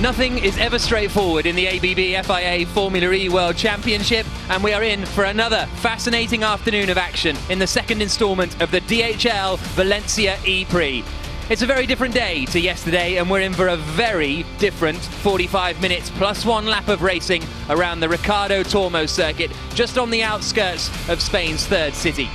Nothing is ever straightforward in the ABB FIA Formula E World Championship, and we are in for another fascinating afternoon of action in the second instalment of the DHL Valencia E-Prix. It's a very different day to yesterday, and we're in for a very different 45 minutes plus one lap of racing around the Ricardo Tormo circuit, just on the outskirts of Spain's third city.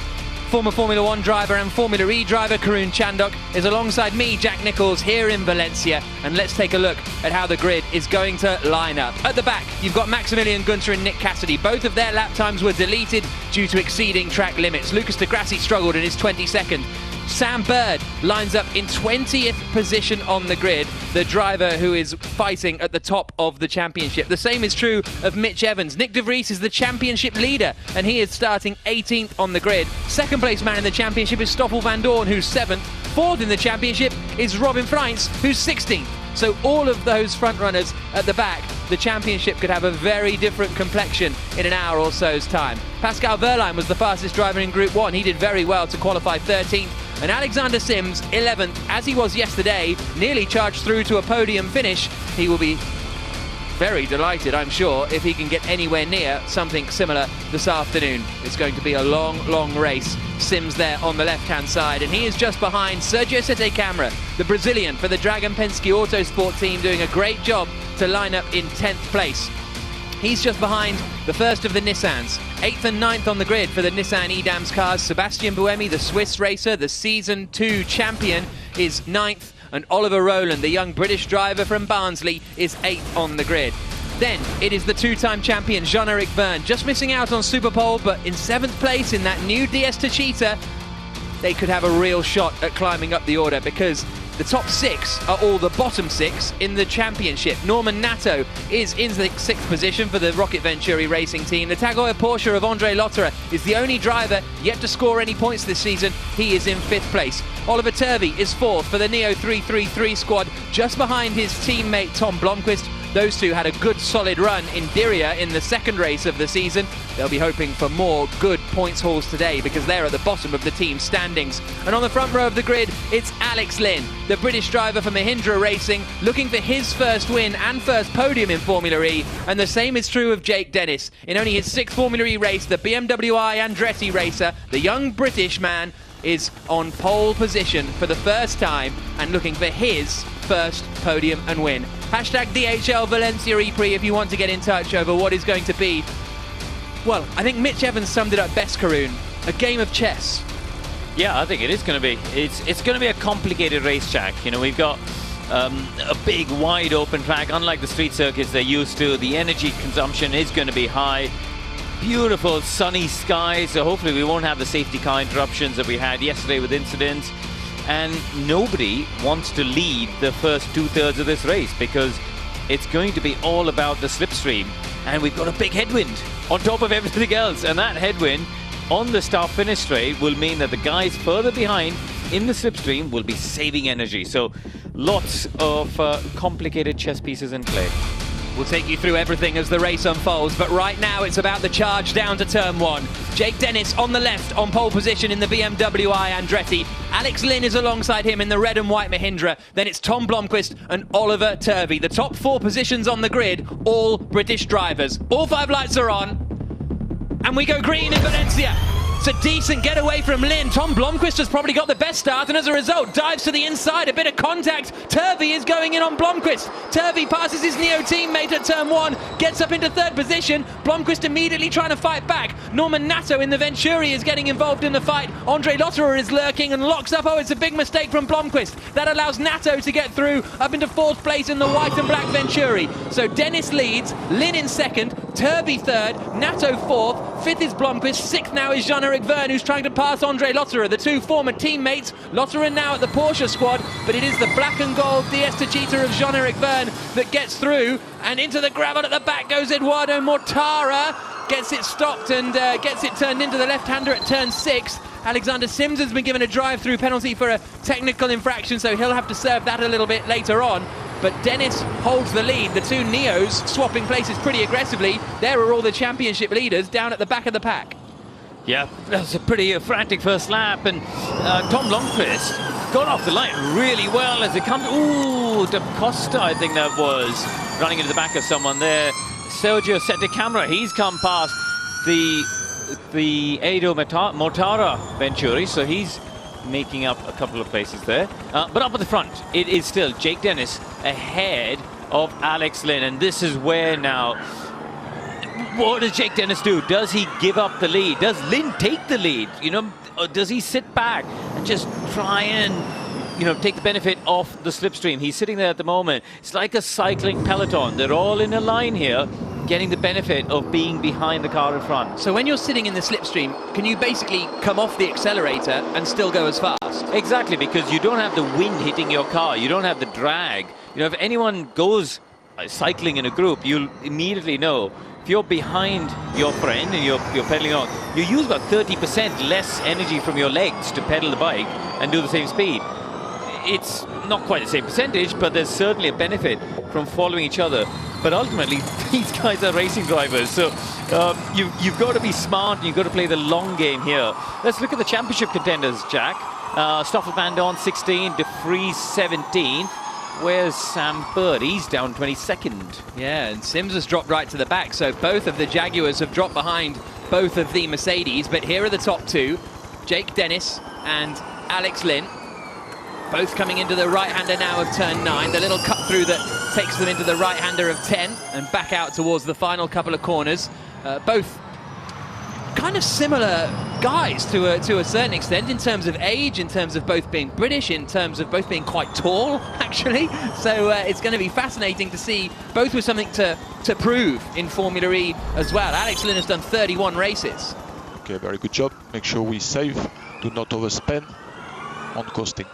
Former Formula 1 driver and Formula E driver Karun Chandok is alongside me, Jack Nicholls, here in Valencia, and let's take a look at how the grid is going to line up. At the back, you've got Maximilian Gunter and Nick Cassidy. Both of their lap times were deleted due to exceeding track limits. Lucas de Grassi struggled in his 22nd. Sam Bird lines up in 20th position on the grid, the driver who is fighting at the top of the championship. The same is true of Mitch Evans. Nick de Vries is the championship leader, and he is starting 18th on the grid. Second place man in the championship is Stoffel van Dorn, who's 7th. Fourth in the championship is Robin Freins, who's 16th. So all of those front runners at the back, the championship could have a very different complexion in an hour or so's time. Pascal Wehrlein was the fastest driver in Group 1. He did very well to qualify 13th. And Alexander Sims, 11th, as he was yesterday, nearly charged through to a podium finish. He will be very delighted, I'm sure, if he can get anywhere near something similar this afternoon. It's going to be a long, long race. Sims there on the left-hand side, and he is just behind Sergio Sete Câmara, the Brazilian for the Dragon Penske Autosport team, doing a great job to line up in 10th place. He's just behind the first of the Nissans. 8th and 9th on the grid for the Nissan Edams cars. Sebastian Buemi, the Swiss racer, the Season 2 champion, is 9th. And Oliver Rowland, the young British driver from Barnsley, is 8th on the grid. Then it is the two-time champion Jean-Eric Vergne, just missing out on Superpole, but in 7th place in that new DS Techeetah. They could have a real shot at climbing up the order, because the top 6 are all the bottom 6 in the championship. Norman Nato is in the 6th position for the Rocket Venturi racing team. The Tag Heuer Porsche of Andre Lotterer is the only driver yet to score any points this season. He is in 5th place. Oliver Turvey is 4th for the Neo 333 squad, just behind his teammate Tom Blomqvist. Those two had a good solid run in Diriyah in the second race of the season. They'll be hoping for more good points hauls today, because they're at the bottom of the team standings. And on the front row of the grid, it's Alex Lynn, the British driver for Mahindra Racing, looking for his first win and first podium in Formula E. And the same is true of Jake Dennis. In only his 6th Formula E race, the BMW I Andretti racer, the young British man, is on pole position for the first time and looking for his first podium and win. Hashtag DHL Valencia E-Prix if you want to get in touch over what is going to be, well, I think Mitch Evans summed it up best, Karun. A game of chess. Yeah, I think it is going to be. It's going to be a complicated race, Jack. You know, we've got a big, wide open track. Unlike the street circuits they're used to, the energy consumption is going to be high. Beautiful sunny skies, so hopefully we won't have the safety car interruptions that we had yesterday with incidents. And nobody wants to lead the first 2/3 of this race, because it's going to be all about the slipstream. And we've got a big headwind on top of everything else. And that headwind on the start-finish straight will mean that the guys further behind in the slipstream will be saving energy. So lots of complicated chess pieces in play. We'll take you through everything as the race unfolds, but right now it's about the charge down to turn 1. Jake Dennis on the left on pole position in the BMW I Andretti. Alex Lynn is alongside him in the red and white Mahindra. Then it's Tom Blomqvist and Oliver Turvey. The top 4 positions on the grid, all British drivers. All 5 lights are on, and we go green in Valencia. It's a decent getaway from Lynn. Tom Blomqvist has probably got the best start, and as a result, dives to the inside. A bit of contact. Turvey is going in on Blomqvist. Turvey passes his Neo teammate at turn 1, gets up into 3rd position. Blomqvist immediately trying to fight back. Norman Nato in the Venturi is getting involved in the fight. Andre Lotterer is lurking and locks up. Oh, it's a big mistake from Blomqvist. That allows Nato to get through up into 4th place in the white and black Venturi. So Dennis leads, Lynn in 2nd, Turvey 3rd, Nato 4th, 5th is Blomqvist, 6th now is Jean-Eric Vergne, who's trying to pass Andre Lotterer, the 2 former teammates. Lotterer now at the Porsche squad, but it is the black and gold DS Techeetah of Jean-Eric Vergne that gets through, and into the gravel at the back goes Eduardo Mortara, gets it stopped and gets it turned into the left-hander at turn 6. Alexander Sims has been given a drive-through penalty for a technical infraction, so he'll have to serve that a little bit later on. But Dennis holds the lead. The 2 Neos swapping places pretty aggressively. There are all the championship leaders down at the back of the pack. Yeah, that was a pretty frantic first lap, and Tom Blomqvist got off the line really well as it comes. Ooh, Da Costa, I think that was, running into the back of someone there. Sergio set the camera. He's come past the Edo Mortara Venturi, so he's making up a couple of places there. But up at the front, it is still Jake Dennis ahead of Alex Lynn, and this is where now, what does Jake Dennis do? Does he give up the lead? Does Lynn take the lead? You know, or does he sit back and just try and, you know, take the benefit of the slipstream? He's sitting there at the moment. It's like a cycling peloton. They're all in a line here, getting the benefit of being behind the car in front. So when you're sitting in the slipstream, can you basically come off the accelerator and still go as fast? Exactly, because you don't have the wind hitting your car. You don't have the drag. You know, if anyone goes cycling in a group, you'll immediately know. If you're behind your friend and you're pedaling on, you use about 30% less energy from your legs to pedal the bike and do the same speed. It's not quite the same percentage, but there's certainly a benefit from following each other. But ultimately, these guys are racing drivers, so you've got to be smart and you've got to play the long game here. Let's look at the championship contenders, Jack. Stoffel Van Dorn 16, De Vries 17. Where's Sam Bird? He's down 22nd. Yeah, and Sims has dropped right to the back, so both of the Jaguars have dropped behind both of the Mercedes, but here are the top two, Jake Dennis and Alex Lynn. Both coming into the right-hander now of turn 9, the little cut through that takes them into the right-hander of 10 and back out towards the final couple of corners. Both kind of similar guys to a certain extent in terms of age, in terms of both being British, in terms of both being quite tall, actually. So it's going to be fascinating to see both with something to prove in Formula E as well. Alex Lynn has done 31 races. Okay, very good job. Make sure we save, do not overspend on costing.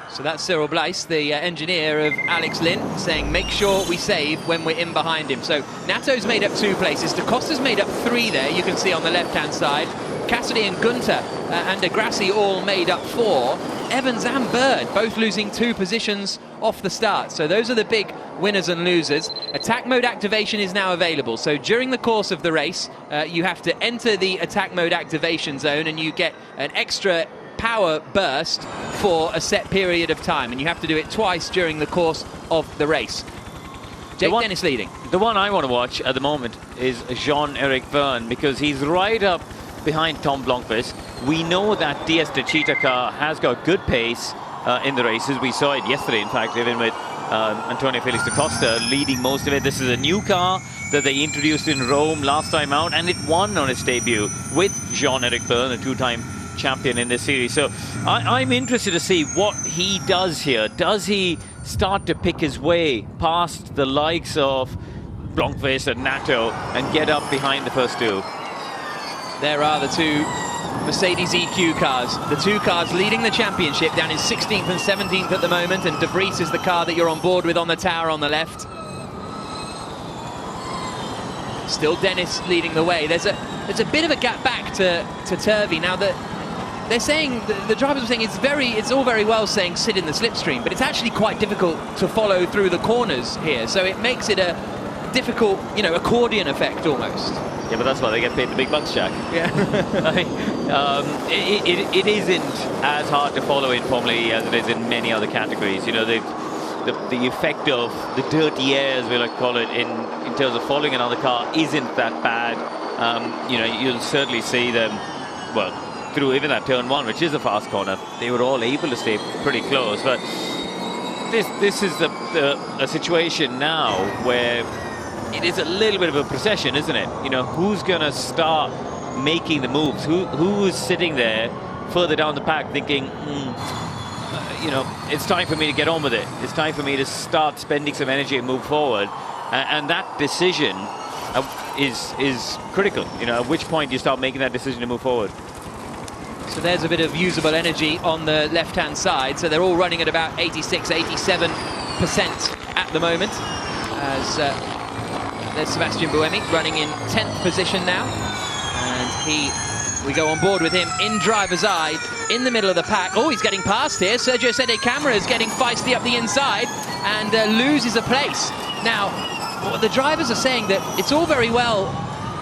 So that's Cyril Bleis, the engineer of Alex Lynn, saying make sure we save when we're in behind him. So Nato's made up 2 places. Da Costa's made up 3 there, you can see on the left-hand side. Cassidy and Gunter and De Grassi all made up 4. Evans and Bird both losing 2 positions off the start. So those are the big winners and losers. Attack mode activation is now available. So during the course of the race, you have to enter the attack mode activation zone and you get an extra power burst for a set period of time, and you have to do it twice during the course of the race. Jake Dennis leading. The one I want to watch at the moment is Jean-Eric Verne, because he's right up behind Tom Blomqvist. We know that DS De Cheetah car has got good pace in the races. We saw it yesterday, in fact, even with Antonio Felix da Costa leading most of it. This is a new car that they introduced in Rome last time out, and it won on its debut with Jean-Eric Verne, a 2-time champion in this series. So I'm interested to see what he does here. Does he start to pick his way past the likes of Blomqvist and Nato and get up behind the first 2? There are the 2 Mercedes EQ cars. The 2 cars leading the championship down in 16th and 17th at the moment, and De Vries is the car that you're on board with on the tower on the left. Still Dennis leading the way. There's a bit of a gap back to Turvey now that they're saying, the drivers are saying it's all very well saying sit in the slipstream, but it's actually quite difficult to follow through the corners here. So it makes it a difficult, you know, accordion effect almost. Yeah, but that's why they get paid the big bucks, Jack. Yeah. I mean, it isn't as hard to follow in Formula E as it is in many other categories. You know, the effect of the dirty air, as we like to call it, in terms of following another car isn't that bad. You know, you'll certainly see them, well, through even that turn 1, which is a fast corner, they were all able to stay pretty close. But this is a situation now where it is a little bit of a procession, isn't it? You know, who's going to start making the moves? Who's sitting there further down the pack thinking, you know, it's time for me to get on with it. It's time for me to start spending some energy and move forward. And that decision is critical. You know, at which point you start making that decision to move forward. So there's a bit of usable energy on the left-hand side. So they're all running at about 86, 87% at the moment. As there's Sebastian Buemi running in 10th position now. And we go on board with him in driver's eye in the middle of the pack. Oh, he's getting past here. Sergio Sede Camara is getting feisty up the inside and loses a place. Now, the drivers are saying that it's all very well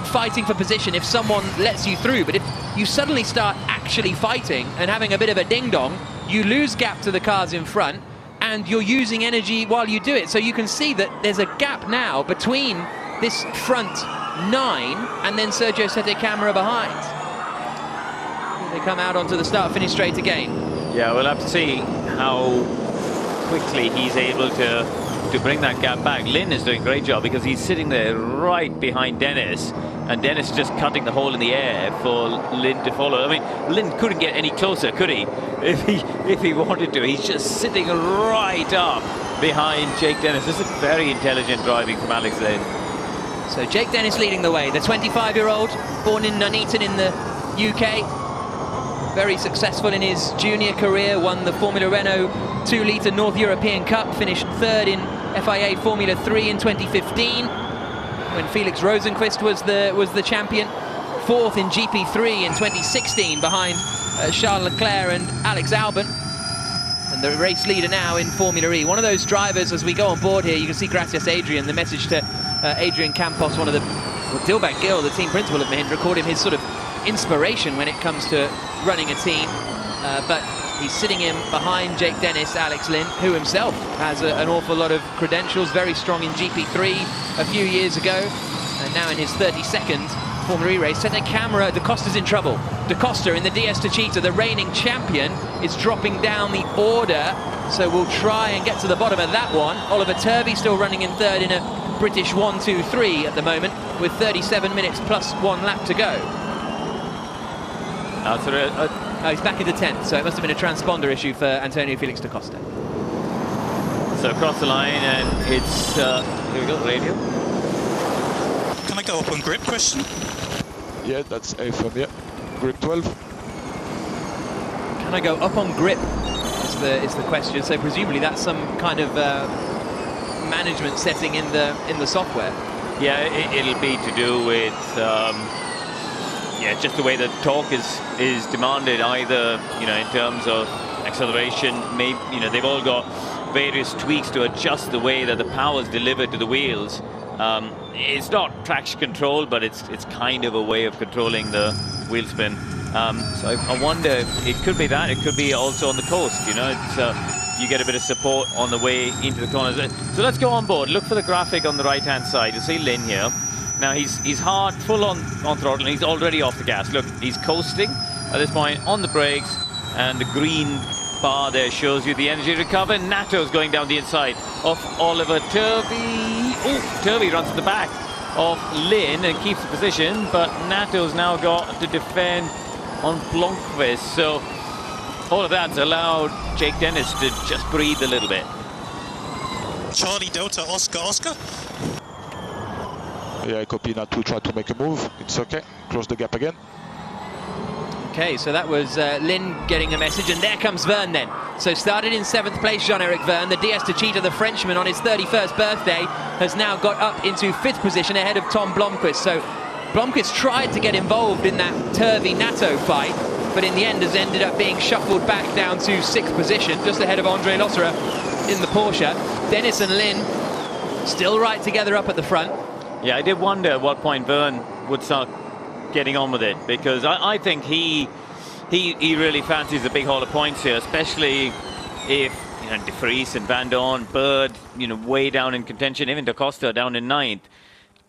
fighting for position if someone lets you through, but if you suddenly start actually fighting and having a bit of a ding-dong, you lose gap to the cars in front, and you're using energy while you do it. So you can see that there's a gap now between this front 9 and then Sergio Sette Camara behind. They come out onto the start-finish straight again. Yeah, we'll have to see how quickly he's able to bring that gap back. Lynn is doing a great job because he's sitting there right behind Dennis, and Dennis just cutting the hole in the air for Lynn to follow. I mean, Lynn couldn't get any closer, could he? If he wanted to. He's just sitting right up behind Jake Dennis. This is very intelligent driving from Alex Lynn. So Jake Dennis leading the way, the 25-year-old, born in Nuneaton in the UK. Very successful in his junior career, won the Formula Renault 2-litre North European Cup, finished 3rd in FIA Formula 3 in 2015, when Felix Rosenqvist was the champion. 4th in GP3 in 2016 behind Charles Leclerc and Alex Albon. And the race leader now in Formula E. One of those drivers, as we go on board here, you can see Gracias Adrian, the message to Adrian Campos, one of the, Dilbach Gill, the team principal of Mahindra, called him his sort of inspiration when it comes to running a team. But he's sitting in behind Jake Dennis, Alex Lynn, who himself has an awful lot of credentials, very strong in GP3 a few years ago, and now in his 32nd Formula E race. Sette Camara, Da Costa's in trouble. Da Costa in the DS Techeetah, the reigning champion, is dropping down the order, so we'll try and get to the bottom of that one. Oliver Turvey still running in 3rd in a British 1-2-3 at the moment, with 37 minutes plus 1 lap to go. He's back in the 10th, so it must have been a transponder issue for Antonio Felix Da Costa. So across the line, and it's here we go, radio. Can I go up on grip question? Yeah, that's A from here. Grip 12. Can I go up on grip is the question. So presumably that's some kind of management setting in the software. Yeah, it'll be to do with yeah, just the way the torque is demanded, either, you know, in terms of acceleration. Maybe, you know, they've all got various tweaks to adjust the way that the power is delivered to the wheels. It's not traction control, but it's kind of a way of controlling the wheel spin. So I wonder if it could be that. It could be also on the coast, you know. It's, you get a bit of support on the way into the corners. So let's go on board. Look for the graphic on the right-hand side. You see Lynn here. Now he's hard, full on throttle, and he's already off the gas. Look, he's coasting at this point on the brakes, and the green bar there shows you the energy recovered. Nato's going down the inside of Oliver Turvey. Oh, Turvey runs to the back of Lynn and keeps the position, but Nato's now got to defend on Blomqvist. So all of that's allowed Jake Dennis to just breathe a little bit. Charlie Delta Oscar Oscar. Yeah, I copy Nato, try to make a move. It's okay. Close the gap again. Okay, so that was Lynn getting a message, and there comes Verne then. So started in 7th place, Jean-Eric Verne, the DS Techeetah, the Frenchman, on his 31st birthday, has now got up into 5th position ahead of Tom Blomqvist. So Blomqvist tried to get involved in that Turvey-Nato fight, but in the end has ended up being shuffled back down to 6th position, just ahead of Andre Lotterer in the Porsche. Dennis and Lynn still right together up at the front. Yeah, I did wonder at what point Verne would start getting on with it, because I think he really fancies a big haul of points here, especially if, you know, De Vries and Van Dorn, Bird, you know, way down in contention, even Da Costa down in 9th.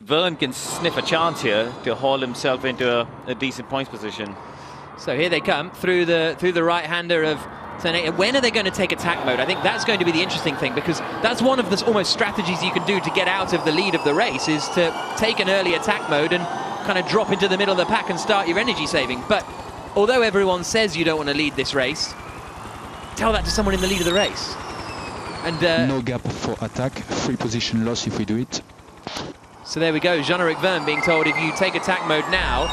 Verne can sniff a chance here to haul himself into a decent points position. So here they come through the right-hander of Ternay. When are they going to take attack mode? I think that's going to be the interesting thing, because that's one of the almost strategies you can do to get out of the lead of the race, is to take an early attack mode and kind of drop into the middle of the pack and start your energy saving. But although everyone says you don't want to lead this race, tell that to someone in the lead of the race. And no gap for attack, free position loss if we do it. So there we go, Jean-Eric Verne being told if you take attack mode now,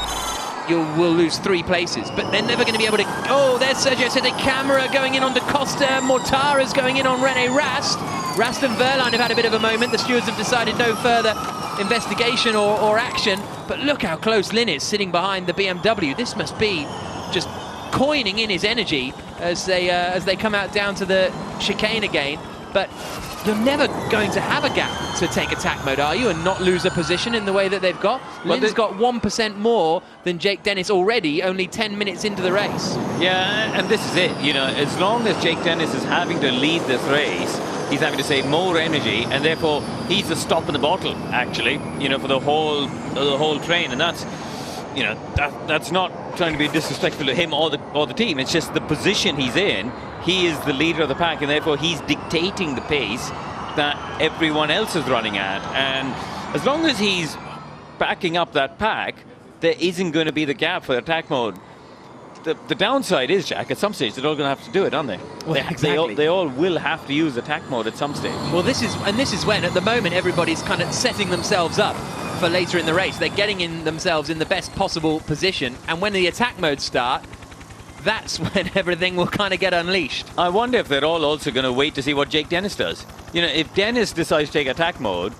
will lose 3 places, but they're never going to be able to. Oh, there's Sergio Sette Camara going in on Da Costa. Mortara's going in on René Rast. Rast and Verline have had a bit of a moment. The stewards have decided no further investigation or action, but look how close Lynn is sitting behind the BMW. This must be just coining in his energy as they come out down to the chicane again. But you're never going to have a gap to take attack mode, are you, and not lose a position in the way that they've got? Well, Lynn's got 1% more than Jake Dennis already, only 10 minutes into the race. Yeah, and this is it. You know, as long as Jake Dennis is having to lead this race, he's having to save more energy, and therefore he's the stop in the bottle, actually, you know, for the whole train. And that's, you know, that's not trying to be disrespectful to him or the team. It's just the position he's in. He is the leader of the pack, and therefore he's dictating the pace that everyone else is running at. And as long as he's backing up that pack, there isn't going to be the gap for attack mode. The downside is, Jack, at some stage they're all going to have to do it, aren't they? Well, exactly. They all will have to use attack mode at some stage. Well, this is when, at the moment, everybody's kind of setting themselves up for later in the race. They're getting themselves in the best possible position, and when the attack modes start, that's when everything will kind of get unleashed. I wonder if they're all also going to wait to see what Jake Dennis does. You know, if Dennis decides to take attack mode,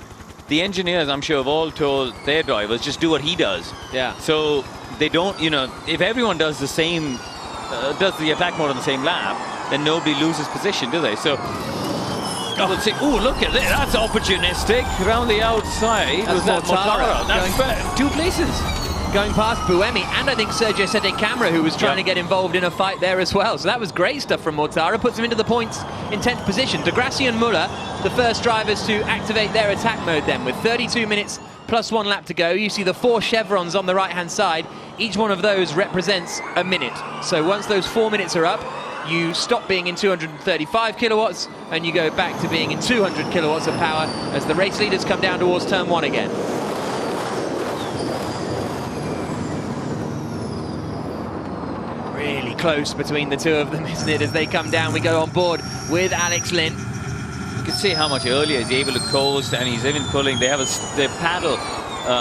the engineers, I'm sure, have all told their drivers, just do what he does. Yeah. So they don't, you know, if everyone does the same, does the attack mode on the same lap, then nobody loses position, do they? So, we'll see. Oh, look at that. That's opportunistic. Around the outside was that Mortara. That's 2 places. Going past Buemi, and I think Sergio Sette-Camera, who was trying to get involved in a fight there as well. So that was great stuff from Mortara. Puts him into the points in 10th position. De Grassi and Muller, the first drivers to activate their attack mode then, with 32 minutes plus 1 lap to go. You see the 4 chevrons on the right-hand side. Each one of those represents a minute. So once those 4 minutes are up, you stop being in 235 kilowatts and you go back to being in 200 kilowatts of power as the race leaders come down towards turn 1 again. Really close between the two of them, isn't it? As they come down, we go on board with Alex Lynn. You can see how much earlier he's able to coast, and he's even pulling. They have a paddle.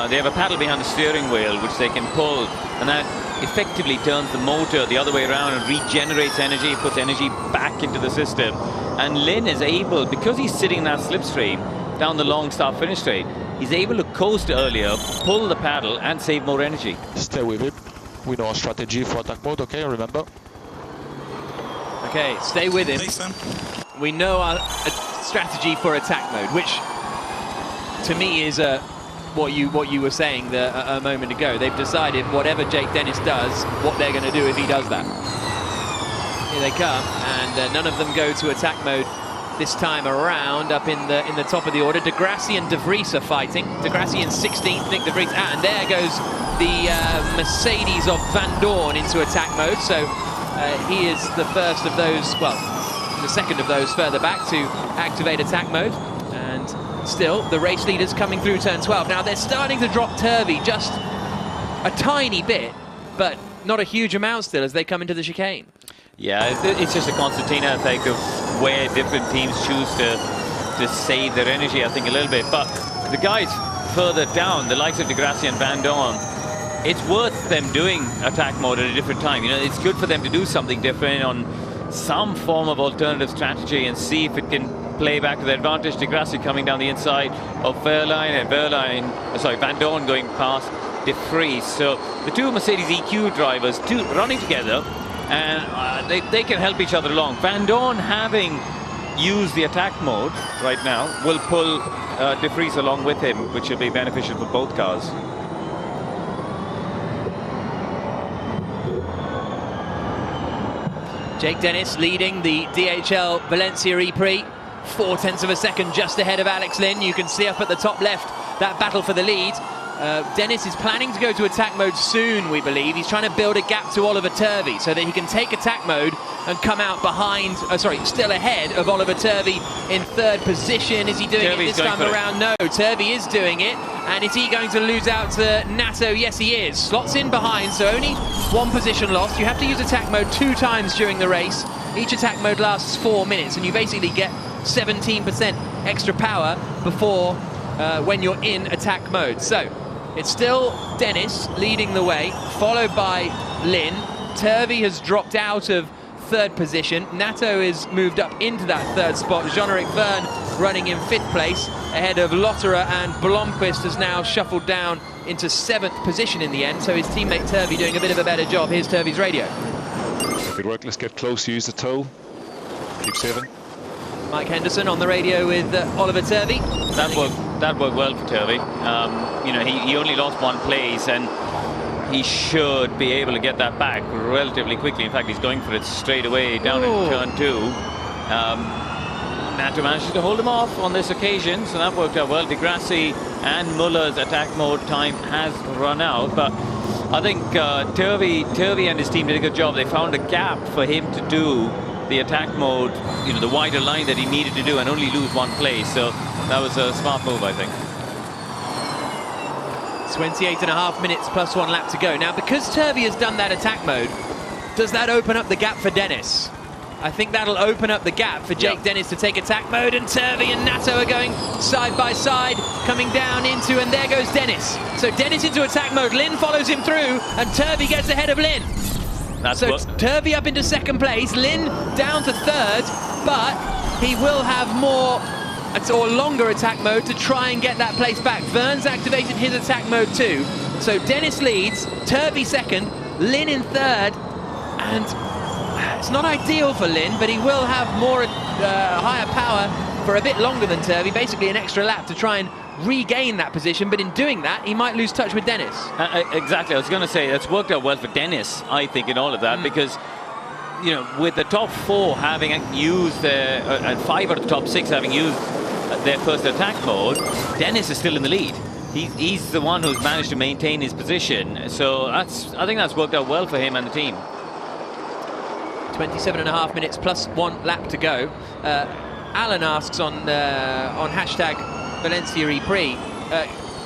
They have a paddle behind the steering wheel, which they can pull, and that effectively turns the motor the other way around and regenerates energy, puts energy back into the system. And Lynn is able, because he's sitting in that slipstream down the long start-finish straight, he's able to coast earlier, pull the paddle, and save more energy. Stay with him. We know our strategy for attack mode, okay, remember? Okay, stay with him. We know our strategy for attack mode, which to me is what you were saying a moment ago. They've decided whatever Jake Dennis does, what they're going to do if he does that. Here they come, and none of them go to attack mode this time around. Up in the top of the order, De Grassi and De Vries are fighting. De Grassi in 16th, Nick De Vries, and there goes the Mercedes of Van Dorn into attack mode. So he is the first of those, well, the second of those further back to activate attack mode. And still, the race leaders coming through turn 12. Now they're starting to drop Turvey just a tiny bit, but not a huge amount still as they come into the chicane. Yeah, it's just a concertina effect of where different teams choose to save their energy, I think, a little bit. But the guys further down, the likes of De Grassi and Van Dorn, it's worth them doing attack mode at a different time. You know, it's good for them to do something different on some form of alternative strategy and see if it can play back to their advantage. De Grassi coming down the inside of Verline, and Van Dorn going past De Vries. So the two Mercedes EQ drivers, running together, and they can help each other along. Van Dorn, having used the attack mode right now, will pull De Vries along with him, which will be beneficial for both cars. Jake Dennis leading the DHL Valencia E-Prix, 0.4 of a second just ahead of Alex Lynn. You can see up at the top left that battle for the lead. Dennis is planning to go to attack mode soon, we believe. He's trying to build a gap to Oliver Turvey so that he can take attack mode and come out behind, still ahead of Oliver Turvey in 3rd position. Is he doing it this time around? No, Turvey is doing it. And is he going to lose out to Nato? Yes, he is. Slots in behind, so only 1 position lost. You have to use attack mode 2 times during the race. Each attack mode lasts 4 minutes, and you basically get 17% extra power before when you're in attack mode. So it's still Dennis leading the way, followed by Lynn. Turvey has dropped out of 3rd position. Nato is moved up into that 3rd spot. Jean-Eric Verne running in 5th place ahead of Lotterer, and Blomqvist has now shuffled down into 7th position in the end. So his teammate Turvey doing a bit of a better job. Here's Turvey's radio. Good work, let's get close, use the toe. Keep saving. Mike Henderson on the radio with Oliver Turvey. That worked well for Turvey. You know, he only lost one place, and he should be able to get that back relatively quickly. In fact, he's going for it straight away down in turn 2. Nato managed to hold him off on this occasion, so that worked out well. De Grassi and Muller's attack mode time has run out, but I think Turvey and his team did a good job. They found a gap for him to do the attack mode, you know, the wider line that he needed to do, and only lose one place. So that was a smart move, I think. 28.5 minutes plus 1 lap to go. Now, because Turvey has done that attack mode, does that open up the gap for Dennis? I think that'll open up the gap for Jake Dennis to take attack mode, and Turvey and Nato are going side by side, coming down into, and there goes Dennis. So Dennis into attack mode, Lynn follows him through, and Turvey gets ahead of Lynn. So Turvey up into 2nd place, Lynn down to 3rd, but he will have more or longer attack mode to try and get that place back. Vern's activated his attack mode too. So Dennis leads, Turvey 2nd, Lynn in 3rd, and it's not ideal for Lynn, but he will have more higher power for a bit longer than Turvey, basically an extra lap to try and regain that position, but in doing that, he might lose touch with Dennis. Exactly, I was going to say, that's worked out well for Dennis, I think, in all of that, because, you know, with the top 4 having used their, and 5 out of the top 6 having used their first attack mode, Dennis is still in the lead. He's the one who's managed to maintain his position, so I think that's worked out well for him and the team. 27.5 minutes plus 1 lap to go. Alan asks on hashtag Valencia E-Prix,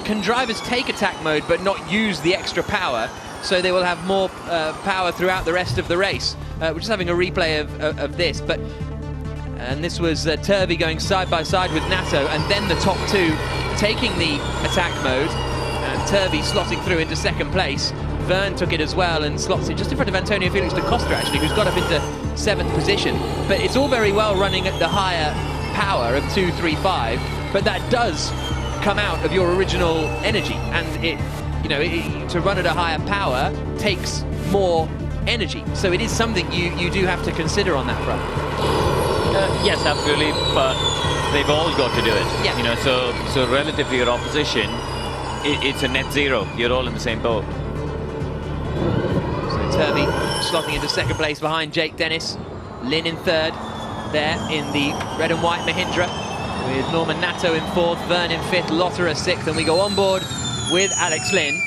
can drivers take attack mode but not use the extra power, so they will have more power throughout the rest of the race? We're just having a replay of this, and this was Turvey going side by side with Nato, and then the top 2 taking the attack mode, and Turvey slotting through into 2nd place. Vern took it as well and slots it just in front of Antonio Felix da Costa, actually, who's got up into 7th position. But it's all very well running at the higher power of 235, but that does come out of your original energy, and to run at a higher power takes more energy. So it is something you do have to consider on that front. Yes, absolutely, but they've all got to do it. Yeah. You know, so relative to your opposition, it's a net zero. You're all in the same boat. So Turvey slotting into 2nd place behind Jake Dennis. Lynn in 3rd, there in the red and white Mahindra, with Norman Nato in 4th, Vern in 5th, Lotterer 6th, and we go on board with Alex Lynn.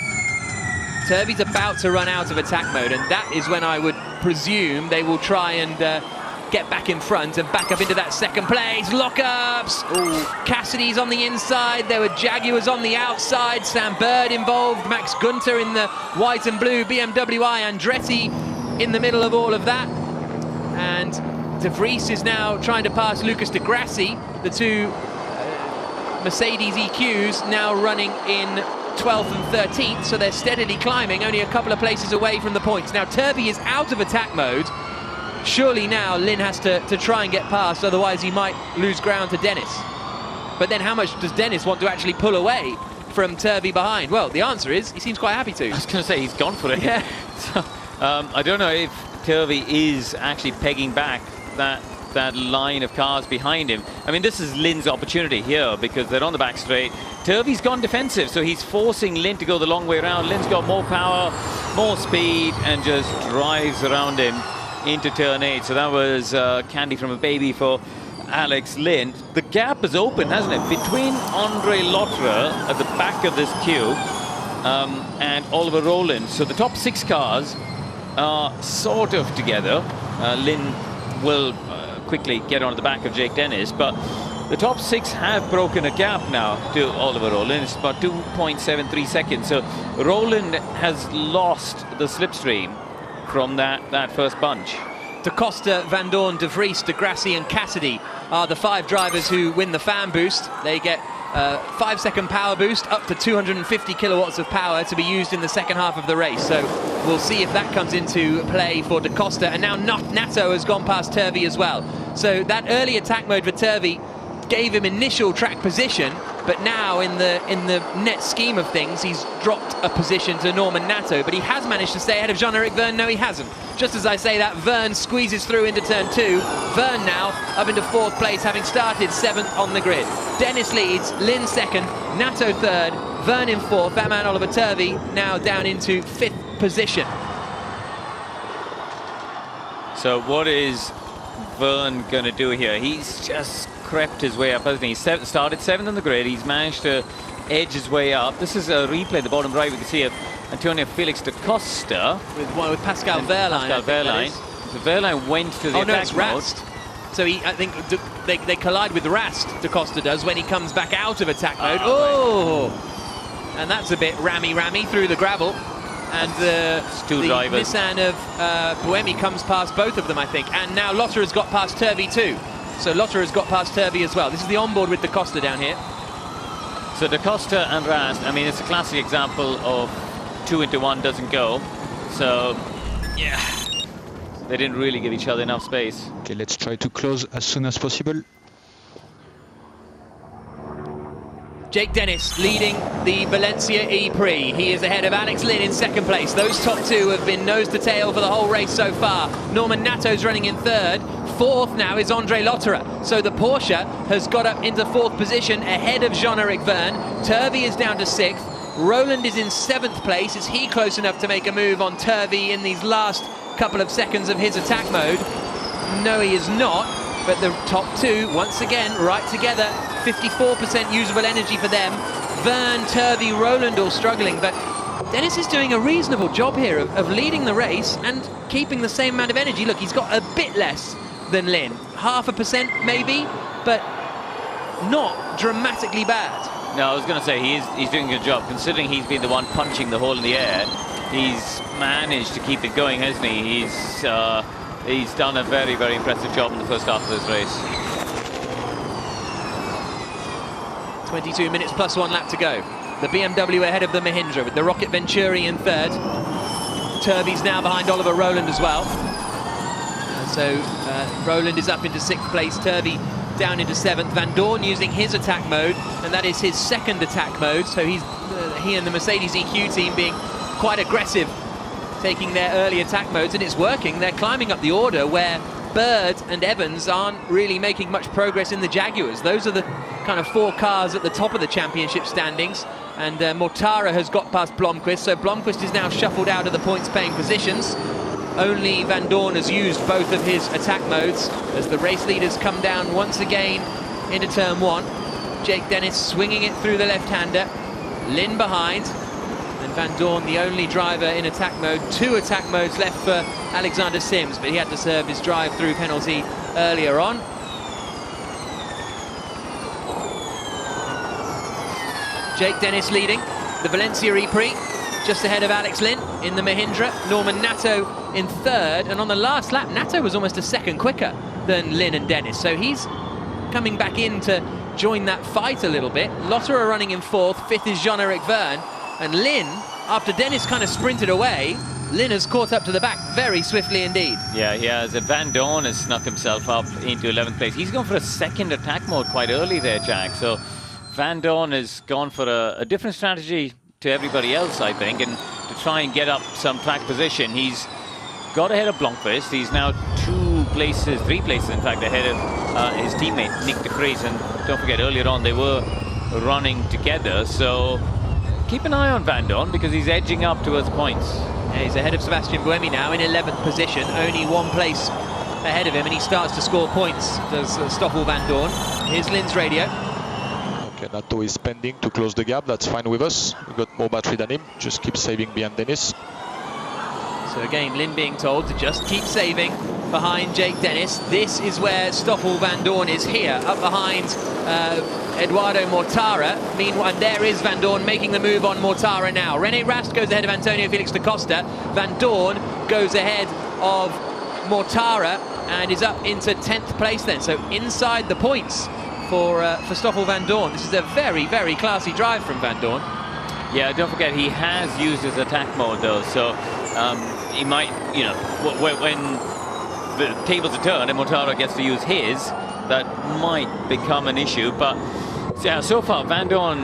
Turvey's about to run out of attack mode, and that is when I would presume they will try and get back in front and back up into that 2nd place. Lockups! Cassidy's on the inside, there were Jaguars on the outside, Sam Bird involved, Max Gunter in the white and blue BMW I, Andretti in the middle of all of that. And De Vries is now trying to pass Lucas de Grassi, the 2 Mercedes EQs now running in 12th and 13th, so they're steadily climbing, only a couple of places away from the points. Now Turvey is out of attack mode. Surely now Lynn has to try and get past, otherwise he might lose ground to Dennis. But then how much does Dennis want to actually pull away from Turvey behind? Well, the answer is he seems quite happy to. I was going to say, he's gone for it. Yeah. So, I don't know if Turvey is actually pegging back that line of cars behind him. I mean, this is Lynn's opportunity here because they're on the back straight. Turvey's gone defensive, so he's forcing Lynn to go the long way around. Lynn's got more power, more speed, and just drives around him into turn 8. So that was candy from a baby for Alex Lynn. The gap is open, hasn't it, between Andre Lotterer at the back of this queue and Oliver Rowland. So the top 6 cars are sort of together. Lynn will quickly get on the back of Jake Dennis, but the top 6 have broken a gap now to Oliver Rowland. It's about 2.73 seconds. So Rowland has lost the slipstream from that first bunch. Da Costa, Van Dorn, De Vries, De Grassi and Cassidy are the 5 drivers who win the fan boost. They get a 5-second power boost up to 250 kilowatts of power to be used in the second half of the race. So we'll see if that comes into play for Da Costa. And now Nato has gone past Turvey as well. So that early attack mode for Turvey gave him initial track position, but now in the net scheme of things, he's dropped a position to Norman Nato, but he has managed to stay ahead of Jean-Eric Vergne. No, he hasn't. Just as I say that, Vergne squeezes through into turn 2. Vergne now up into 4th place, having started 7th on the grid. Dennis leads, Lynn 2nd, Nato 3rd, Vergne in 4th. That man Oliver Turvey now down into 5th position. So what is Vergne going to do here? He's just crept his way up, hasn't he? Started 7th on the grid. He's managed to edge his way up. This is a replay, the bottom right. We can see Antonio Felix da Costa with Pascal Wehrlein. Pascal Wehrlein. So Wehrlein went to the attack mode. Rast. So I think they collide with Rast, da Costa does, when he comes back out of attack mode. And that's a bit rammy through the gravel. And the Nissan of Buemi comes past both of them, I think. And now Lotter has got past Turvey too. So Lotter has got past Turvey as well. This is the onboard with da Costa down here. So da Costa and Rast, I mean, it's a classic example of 2 into 1 doesn't go. So, yeah, they didn't really give each other enough space. Okay, let's try to close as soon as possible. Jake Dennis leading the Valencia E-Prix. He is ahead of Alex Lynn in 2nd place. Those top 2 have been nose to tail for the whole race so far. Norman Nato's running in 3rd. 4th now is Andre Lotterer. So the Porsche has got up into 4th position ahead of Jean-Eric Vergne. Turvey is down to 6th. Roland is in 7th place. Is he close enough to make a move on Turvey in these last couple of seconds of his attack mode? No, he is not. But the top 2, once again, right together. 54% usable energy for them. Vergne, Turvey, Roland all struggling, but Dennis is doing a reasonable job here of leading the race and keeping the same amount of energy. Look, he's got a bit less than Lynn, 0.5% maybe, but not dramatically bad. No, I was going to say he's doing a good job, considering he's been the one punching the hole in the air. He's managed to keep it going, hasn't he? He's done a very, very impressive job in the first half of this race. 22 minutes plus 1 lap to go. The BMW ahead of the Mahindra with the Rocket Venturi in 3rd. Turvey's now behind Oliver Roland as well. So Roland is up into 6th place, Turvey down into 7th. Van Dorn using his attack mode, and that is his 2nd attack mode. So he and the Mercedes EQ team being quite aggressive, taking their early attack modes, and it's working. They're climbing up the order where Bird and Evans aren't really making much progress in the Jaguars. Those are the kind of 4 cars at the top of the championship standings, and Mortara has got past Blomqvist, so Blomqvist is now shuffled out of the points-paying positions. Only Van Dorn has used both of his attack modes as the race leaders come down once again into turn 1. Jake Dennis swinging it through the left-hander, Lynn behind, and Van Dorn the only driver in attack mode. 2 attack modes left for Alexander Sims, but he had to serve his drive-through penalty earlier on. Jake Dennis leading the Valencia E-Prix, just ahead of Alex Lynn in the Mahindra. Norman Nato in 3rd, and on the last lap, Nato was almost a second quicker than Lynn and Dennis, so he's coming back in to join that fight a little bit. Lotterer running in 4th, 5th is Jean-Eric Vergne, and Lynn, after Dennis kind of sprinted away, Lynn has caught up to the back very swiftly indeed. Yeah, he has. Van Dorn has snuck himself up into 11th place. He's gone for a 2nd attack mode quite early there, Jack, so Van Dorn has gone for a different strategy to everybody else, I think, and to try and get up some track position. He's got ahead of Blomqvist. He's now 3 places, in fact, ahead of his teammate, Nick de Vries. And don't forget, earlier on, they were running together. So keep an eye on Van Dorn because he's edging up towards points. Yeah, he's ahead of Sebastian Buemi now in 11th position, only 1 place ahead of him, and he starts to score points, does Stoffel Van Dorn. Here's Lynn's radio. Okay, Nato is pending to close the gap. That's fine with us. We've got more battery than him. Just keep saving behind Dennis. So again, Lynn being told to just keep saving behind Jake Dennis. This is where Stoffel Van Dorn is here, up behind Eduardo Mortara. Meanwhile, there is Van Dorn making the move on Mortara now. René Rast goes ahead of Antonio Felix da Costa. Van Dorn goes ahead of Mortara and is up into 10th place then. So inside the points for Stoffel Van Dorn. This is a very, very classy drive from Van Dorn. Yeah, don't forget, he has used his attack mode though, so he might, you know, when the tables are turned and Mortara gets to use his, that might become an issue. But yeah, so far Van Dorn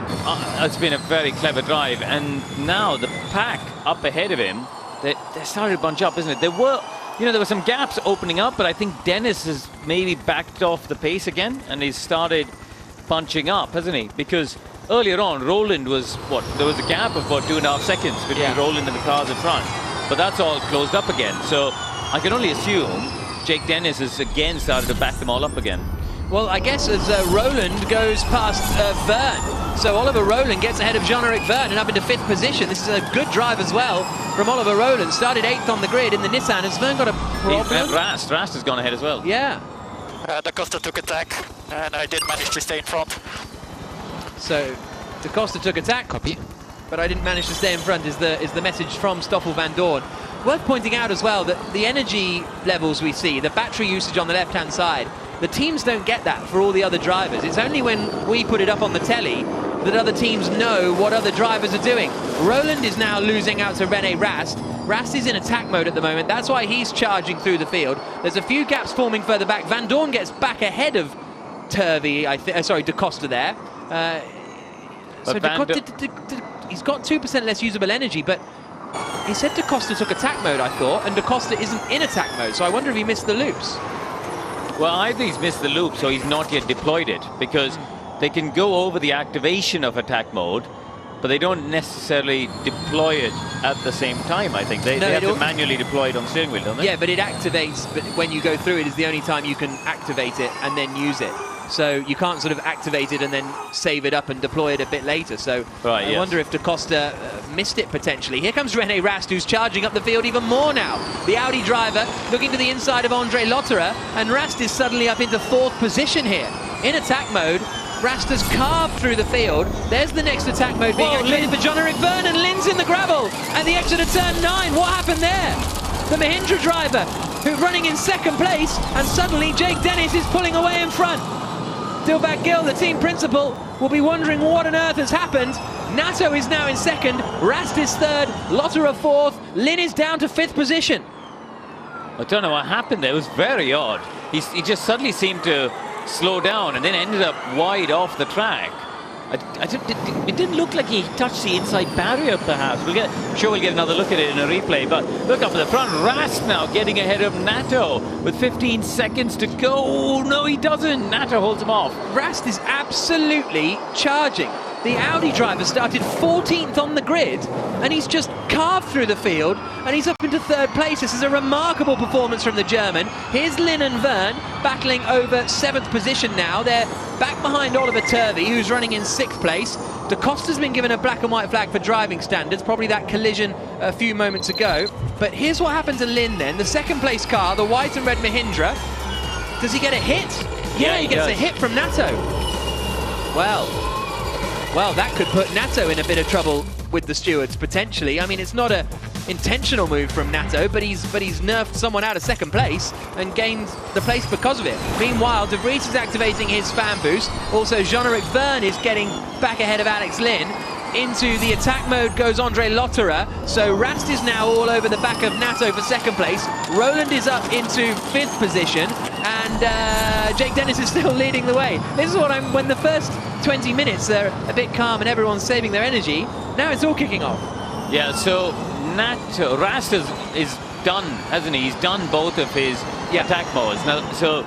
has been a very clever drive, and now the pack up ahead of him, they're starting to bunch up, isn't it? There were some gaps opening up, but I think Dennis has maybe backed off the pace again, and he's started bunching up, hasn't he? Because earlier on, Roland was, there was a gap of, 2.5 seconds between Roland and the cars in front. But that's all closed up again. So I can only assume Jake Dennis has again started to back them all up again. Well, I guess as Roland goes past Verne. So Oliver Roland gets ahead of Jean-Eric Verne and up into 5th position. This is a good drive as well from Oliver Roland. Started 8th on the grid in the Nissan. Has Verne got a problem? Rast has gone ahead as well. Yeah. Da Costa took attack, and I did manage to stay in front. So Da Costa took attack. Copy. But I didn't manage to stay in front is the message from Stoffel Van Dorn. Worth pointing out as well that the energy levels we see, the battery usage on the left-hand side, the teams don't get that for all the other drivers. It's only when we put it up on the telly that other teams know what other drivers are doing. Roland is now losing out to René Rast. Rast is in attack mode at the moment. That's why he's charging through the field. There's a few gaps forming further back. Van Dorn gets back ahead of Turvey, Da Costa there. He's got 2% less usable energy, but he said Da Costa took attack mode, I thought, and Da Costa isn't in attack mode, so I wonder if he missed the loops. Well, either he's missed the loop, so he's not yet deployed it, because they can go over the activation of attack mode, but they don't necessarily deploy it at the same time, I think. They have to manually deploy it on steering wheel, don't they? Yeah, but it activates, but when you go through it is the only time you can activate it and then use it. So you can't sort of activate it and then save it up and deploy it a bit later. So I wonder if Da Costa missed it potentially. Here comes René Rast, who's charging up the field even more now. The Audi driver looking to the inside of Andre Lotterer, and Rast is suddenly up into 4th position here. In attack mode, Rast has carved through the field. There's the next attack mode being activated for Jean-Eric Verne, and Lin's in the gravel at the exit of turn 9. What happened there? The Mahindra driver, who's running in 2nd place, and suddenly Jake Dennis is pulling away in front. Dilbag Gill, the team principal, will be wondering what on earth has happened. Nato is now in 2nd, Rast is 3rd, Lotterer 4th, Lin is down to 5th position. I don't know what happened there. It was very odd. He just suddenly seemed to slow down and then ended up wide off the track. It didn't look like he touched the inside barrier, perhaps. I'm sure we'll get another look at it in a replay. But look up at the front. Rast now getting ahead of Nato with 15 seconds to go. Oh, no, he doesn't. Nato holds him off. Rast is absolutely charging. The Audi driver started 14th on the grid, and he's just carved through the field, and he's up into 3rd place. This is a remarkable performance from the German. Here's Lin and Verne battling over 7th position now. They're back behind Oliver Turvey, who's running in 6th place. Da Costa's been given a black and white flag for driving standards, probably that collision a few moments ago. But here's what happened to Lin then. The 2nd place car, the white and red Mahindra. Does he get a hit? Yeah, he gets a hit from Nato. Well, that could put Nato in a bit of trouble with the stewards, potentially. I mean, it's not an intentional move from Nato, but he's nerfed someone out of 2nd place and gained the place because of it. Meanwhile, De Vries is activating his fan boost. Also, Jean-Eric Verne is getting back ahead of Alex Lin. Into the attack mode goes Andre Lotterer. So Rast is now all over the back of Nato for 2nd place. Roland is up into 5th position. And Jake Dennis is still leading the way. This is when the first 20 minutes they're a bit calm and everyone's saving their energy. Now it's all kicking off. Yeah, so Rast is done, hasn't he? He's done both of his attack modes. Now, so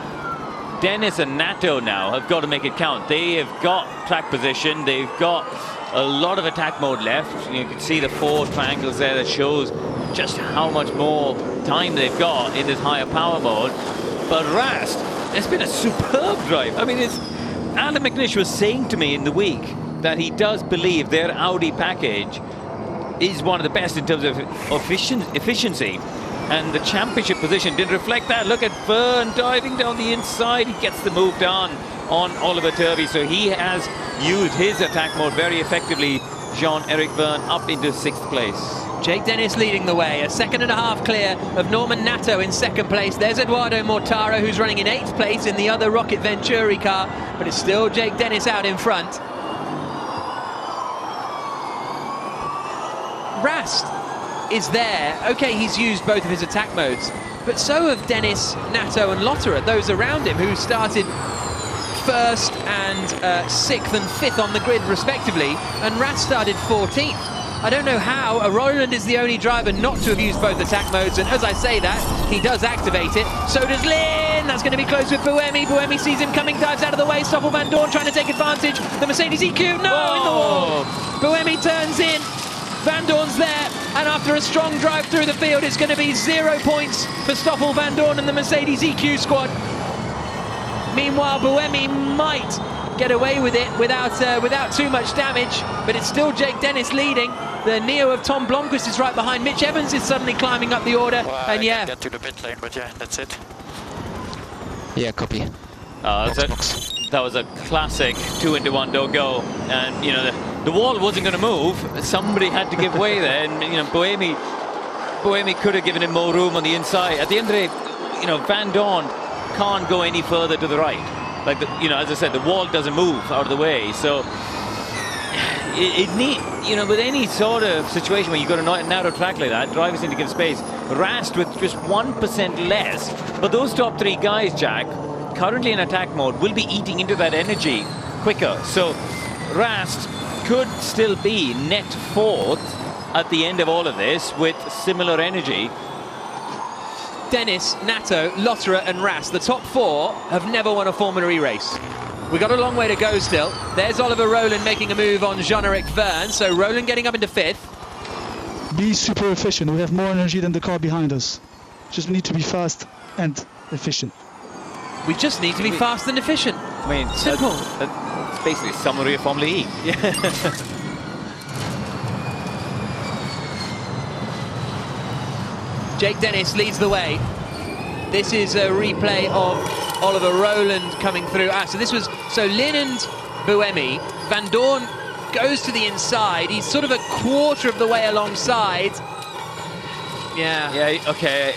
Dennis and Nato now have got to make it count. They have got track position. They've got a lot of attack mode left. You can see the 4 triangles there that shows just how much more time they've got in this higher power mode. But Rast, it's been a superb drive. I mean, Alan McNish was saying to me in the week that he does believe their Audi package is one of the best in terms of efficiency. And the championship position did reflect that. Look at Verne diving down the inside. He gets the move done on Oliver Turvey. So he has used his attack mode very effectively. Jean-Eric Verne up into 6th place. Jake Dennis leading the way, a 2.5 clear of Norman Nato in 2nd place. There's Eduardo Mortara, who's running in 8th place in the other Rocket Venturi car, but it's still Jake Dennis out in front. Rast is there. Okay, he's used both of his attack modes, but so have Dennis, Nato and Lotterer, those around him who started first and 6th and 5th on the grid respectively, and Rast started 14th. I don't know how. Roland is the only driver not to have used both attack modes, and as I say that, he does activate it. So does Lin. That's going to be close with Buemi. Buemi sees him coming, dives out of the way. Stoffel Van Dorn trying to take advantage. The Mercedes EQ, no, in the wall. Buemi turns in. Van Dorn's there, and after a strong drive through the field, it's going to be 0 points for Stoffel Van Dorn and the Mercedes EQ squad. Meanwhile, Buemi might get away with it without too much damage, but it's still Jake Dennis leading. The Neo of Tom Blomqvist is right behind. Mitch Evans is suddenly climbing up the order, Well, and I yeah. can get to the pit lane, but yeah, that's it. Yeah, copy. That was a classic 2-into-1 don't go, and you know the wall wasn't going to move. Somebody had to give way there, and you know Buemi could have given him more room on the inside. At the end of the day, you know, Van Dorn can't go any further to the right. Like you know, as I said, the wall doesn't move out of the way, so it need, you know, with any sort of situation where you've got a narrow track like that, drivers need to give space. Rast with just 1% less, but those top 3 guys, Jack, currently in attack mode, will be eating into that energy quicker. So Rast could still be net 4th at the end of all of this with similar energy. Dennis, Nato, Lotterer and Rast, the top 4 have never won a Formula E race. We've got a long way to go still. There's Oliver Rowland making a move on Jean-Eric Verne, so Rowland getting up into 5th. Be super efficient. We have more energy than the car behind us. Just need to be fast and efficient. We just need to be fast and efficient. I mean, simple. That's basically a summary of Formula E. Yeah. Jake Dennis leads the way. This is a replay of Oliver Rowland coming through. So Lin and Buemi. Van Dorn goes to the inside. He's sort of a quarter of the way alongside. Yeah. Yeah, okay.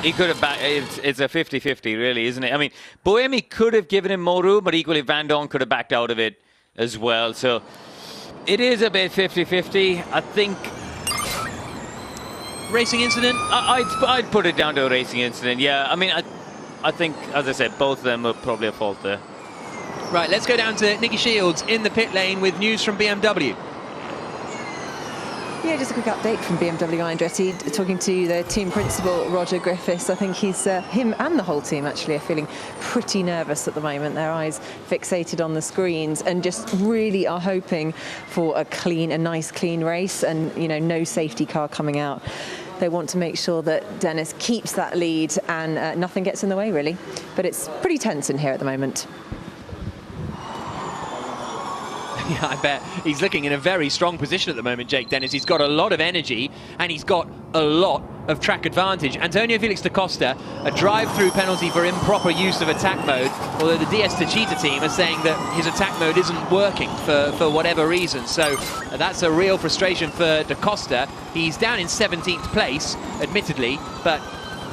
He could have backed. It's a 50-50, really, isn't it? I mean, Buemi could have given him more room, but equally Van Dorn could have backed out of it as well. So it is a bit 50-50. I think racing incident? I'd put it down to a racing incident, yeah. I mean, I think, as I said, both of them were probably at fault there. Right, let's go down to Nikki Shields in the pit lane with news from BMW. Yeah, just a quick update from BMW Andretti, talking to the team principal, Roger Griffiths. I think him and the whole team actually are feeling pretty nervous at the moment. Their eyes fixated on the screens and just really are hoping for a nice clean race and, you know, no safety car coming out. They want to make sure that Dennis keeps that lead and nothing gets in the way, really. But it's pretty tense in here at the moment. Yeah, I bet. He's looking in a very strong position at the moment, Jake Dennis. He's got a lot of energy and he's got a lot of track advantage. Antonio Felix da Costa, a drive-through penalty for improper use of attack mode, although the DS Techeetah team are saying that his attack mode isn't working for whatever reason. So that's a real frustration for da Costa. He's down in 17th place, admittedly, but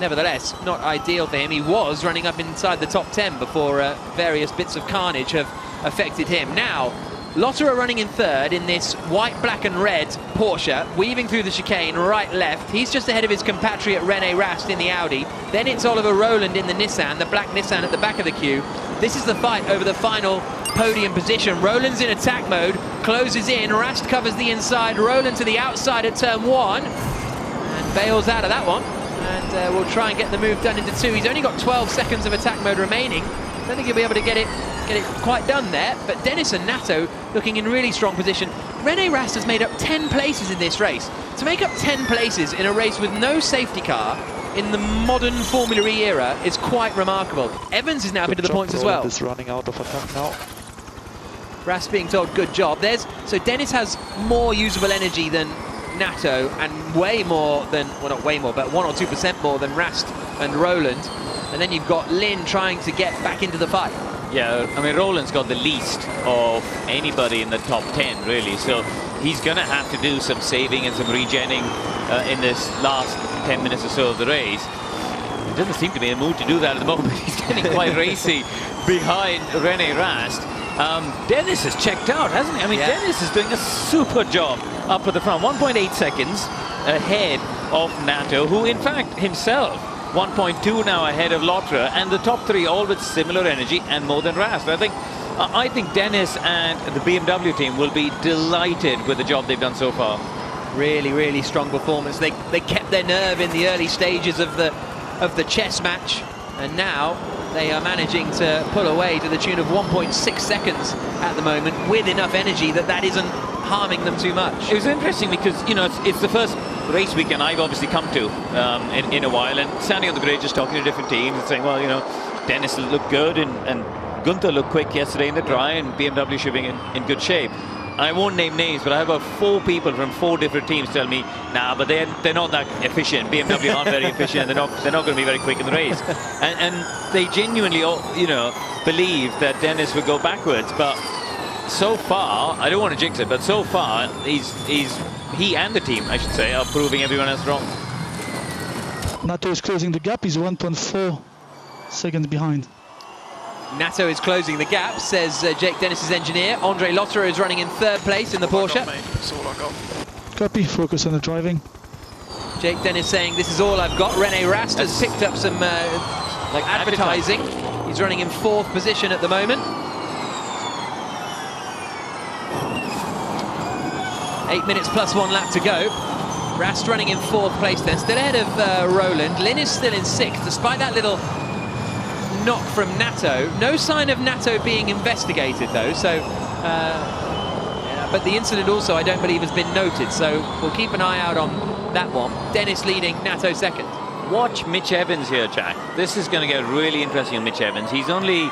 nevertheless, not ideal for him. He was running up inside the top 10 before various bits of carnage have affected him. Now, Lotterer running in 3rd in this white, black and red Porsche, weaving through the chicane, right, left. He's just ahead of his compatriot René Rast in the Audi. Then it's Oliver Rowland in the Nissan, the black Nissan at the back of the queue. This is the fight over the final podium position. Rowland's in attack mode, closes in, Rast covers the inside, Rowland to the outside at turn 1, and bails out of that one. And we'll try and get the move done into 2. He's only got 12 seconds of attack mode remaining. I don't think he'll be able to get it quite done there, but Dennis and Nato looking in really strong position. René Rast has made up 10 places in this race. To make up 10 places in a race with no safety car in the modern Formula E era is quite remarkable. Evans is now up into the points as well. Is running out of attack now. Rast being told good job. So Dennis has more usable energy than Nato and way more than, well, not way more, but 1 or 2% more than Rast and Rowland. And then you've got Lin trying to get back into the fight. Yeah, I mean, Rowland's got the least of anybody in the top 10, really. So he's going to have to do some saving and some regenning in this last 10 minutes or so of the race. He doesn't seem to be in the mood to do that at the moment. He's getting quite racy behind René Rast. Dennis has checked out, hasn't he? I mean, yeah. Dennis is doing a super job up at the front. 1.8 seconds ahead of Nato, who in fact himself 1.2 now ahead of Lotterer, and the top three all with similar energy and more than Rast. I think Dennis and the BMW team will be delighted with the job they've done so far. Really, really strong performance. They kept their nerve in the early stages of the chess match, and now they are managing to pull away to the tune of 1.6 seconds at the moment, with enough energy that isn't harming them too much. It was interesting because, you know, it's the first race weekend I've obviously come to in a while, and standing on the grid just talking to different teams and saying, well, you know, Dennis looked good and Gunther looked quick yesterday in the dry, and BMW should be in good shape. I won't name names, but I have about 4 people from 4 different teams tell me, nah, but they're not that efficient. BMW aren't very efficient. They're not going to be very quick in the race. And they genuinely, you know, believe that Dennis would go backwards. But so far, I don't want to jinx it, but so far, he and the team, I should say, are proving everyone else wrong. Nato is closing the gap. He's 1.4 seconds behind. Nato is closing the gap, says Jake Dennis's engineer. Andre Lotterer is running in 3rd place in the Porsche. That's all I got. Copy, focus on the driving. Jake Dennis saying, this is all I've got. René Rast has picked up some like advertising. He's running in 4th position at the moment. 8 minutes plus 1 lap to go. Rast running in 4th place then, still ahead of Roland. Lynn is still in 6th, despite that little knock from Nato. No sign of Nato being investigated though, so but the incident also I don't believe has been noted, so we'll keep an eye out on that one. Dennis leading, Nato 2nd. Watch Mitch Evans here, Jack. This is going to get really interesting on Mitch Evans. He's only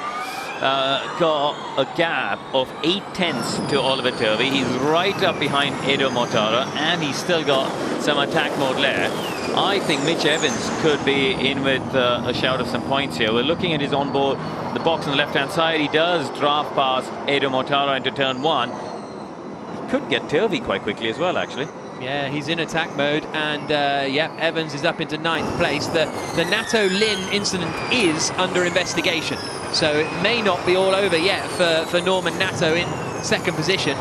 got a gap of 0.8 to Oliver Turvey. He's right up behind Edo Mortara, and he's still got some attack mode left. I think Mitch Evans could be in with a shout of some points here. We're looking at his onboard, the box on the left-hand side. He does draft past Edo Mortara into turn 1. He could get Turvey quite quickly as well, actually. Yeah, he's in attack mode, and yeah, Evans is up into 9th place. The Nato-Lynn incident is under investigation, so it may not be all over yet for Norman Nato in 2nd position.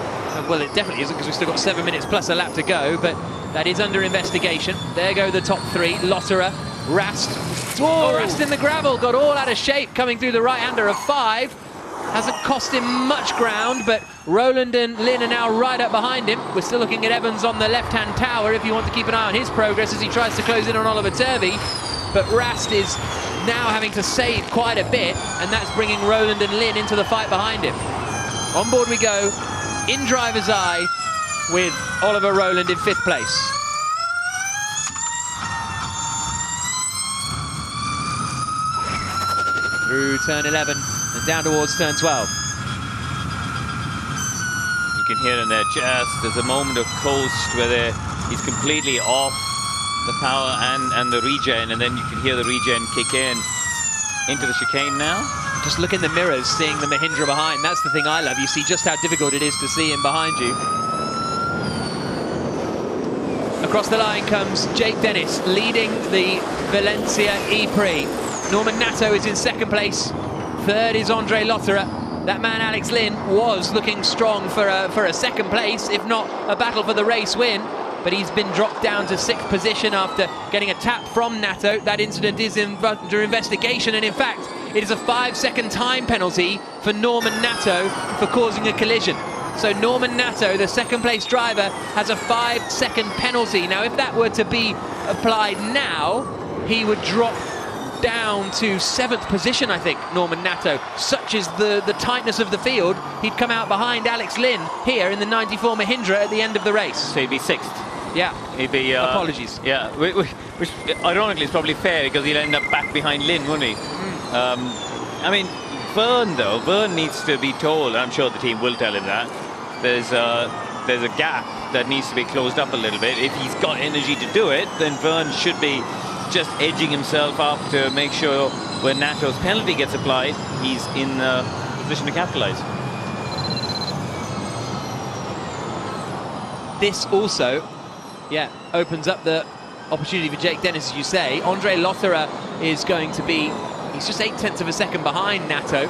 Well, it definitely isn't, because we've still got 7 minutes plus a lap to go, but that is under investigation. There go the top 3. Lotterer, Rast. Oh, Rast in the gravel, got all out of shape, coming through the right-hander of 5. Hasn't cost him much ground, but Roland and Lynn are now right up behind him. We're still looking at Evans on the left-hand tower if you want to keep an eye on his progress as he tries to close in on Oliver Turvey. But Rast is now having to save quite a bit, and that's bringing Roland and Lynn into the fight behind him. On board we go, in driver's eye, with Oliver Roland in 5th place. Through turn 11 and down towards turn 12. You can hear in there there's a moment of coast where he's completely off the power and the regen, and then you can hear the regen kick in into the chicane now. Just look in the mirrors, seeing the Mahindra behind. That's the thing I love. You see just how difficult it is to see him behind you. Across the line comes Jake Dennis, leading the Valencia E-Prix. Norman Nato is in 2nd place. 3rd is Andre Lotterer. That man Alex Lynn was looking strong for a 2nd place, if not a battle for the race win. But he's been dropped down to 6th position after getting a tap from Nato. That incident is under investigation, and in fact, it is a 5-second time penalty for Norman Nato for causing a collision. So Norman Nato, the 2nd place driver, has a 5-second penalty. Now, if that were to be applied now, he would drop down to 7th position, I think, Norman Nato. Such is the tightness of the field. He'd come out behind Alex Lynn here in the 94 Mahindra at the end of the race. So he'd be 6th. Yeah. He'd be... apologies. Yeah, which ironically is probably fair, because he'll end up back behind Lynn, wouldn't he? I mean, Vern needs to be told, I'm sure the team will tell him that, there's a gap that needs to be closed up a little bit. If he's got energy to do it, then Vern should be just edging himself up to make sure when Nato's penalty gets applied, he's in a position to capitalize. This also, yeah, opens up the opportunity for Jake Dennis, as you say. Andre Lotterer is going to be, he's just 0.8 of a second behind Nato.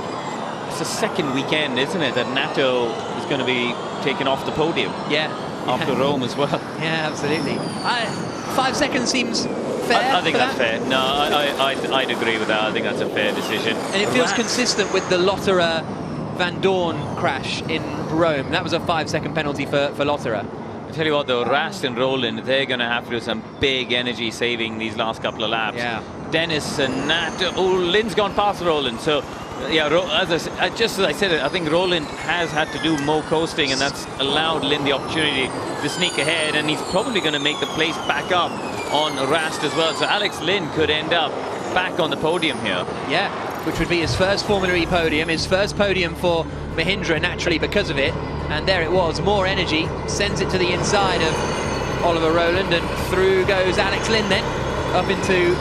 It's the 2nd weekend, isn't it, that Nato is going to be taken off the podium. Yeah. After Rome as well. Yeah, absolutely. 5 seconds seems fair? I think that's fair. No, I'd agree with that. I think that's a fair decision. And it feels consistent with the Lotterer Van Dorn crash in Rome. That was a 5-second penalty for Lotterer. I tell you what, though, Rast and Roland, they're going to have to do some big energy saving these last couple of laps. Yeah. Dennis and Nat. Oh, Lynn's gone past Roland. So, yeah, just as I said it, I think Roland has had to do more coasting, and that's allowed Lynn the opportunity to sneak ahead, and he's probably going to make the place back up on Rast as well. So Alex Lynn could end up back on the podium here. Yeah. Which would be his first Formula E podium, his first podium for Mahindra, naturally, because of it. And there it was, more energy, sends it to the inside of Oliver Rowland, and through goes Alex Lynn then, up into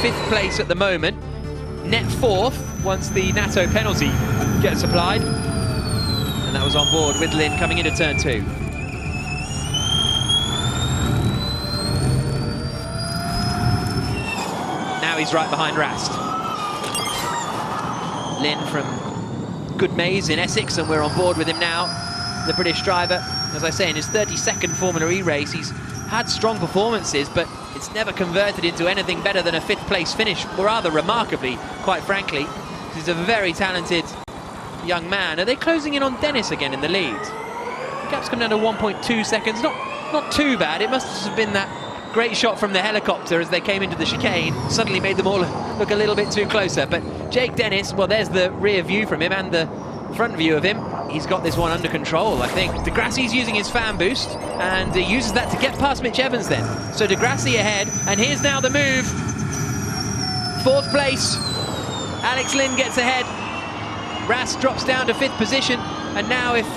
5th place at the moment. Net 4th, once the Natto penalty gets applied. And that was on board with Lynn coming into turn 2. Now he's right behind Rast. Lynn from Goodmayes in Essex, and we're on board with him now. The British driver, as I say, in his 32nd Formula E race, he's had strong performances, but it's never converted into anything better than a 5th place finish, rather remarkably, quite frankly. He's a very talented young man. Are they closing in on Dennis again in the lead? The gap's come down to 1.2 seconds, not too bad. It must have been that great shot from the helicopter as they came into the chicane, suddenly made them all look a little bit too closer. But Jake Dennis, well, there's the rear view from him and the front view of him. He's got this one under control, I think. De Grassi's using his fan boost, and he uses that to get past Mitch Evans then. So De Grassi ahead, and here's now the move. 4th place. Alex Lynn gets ahead. Rast drops down to 5th position, and now if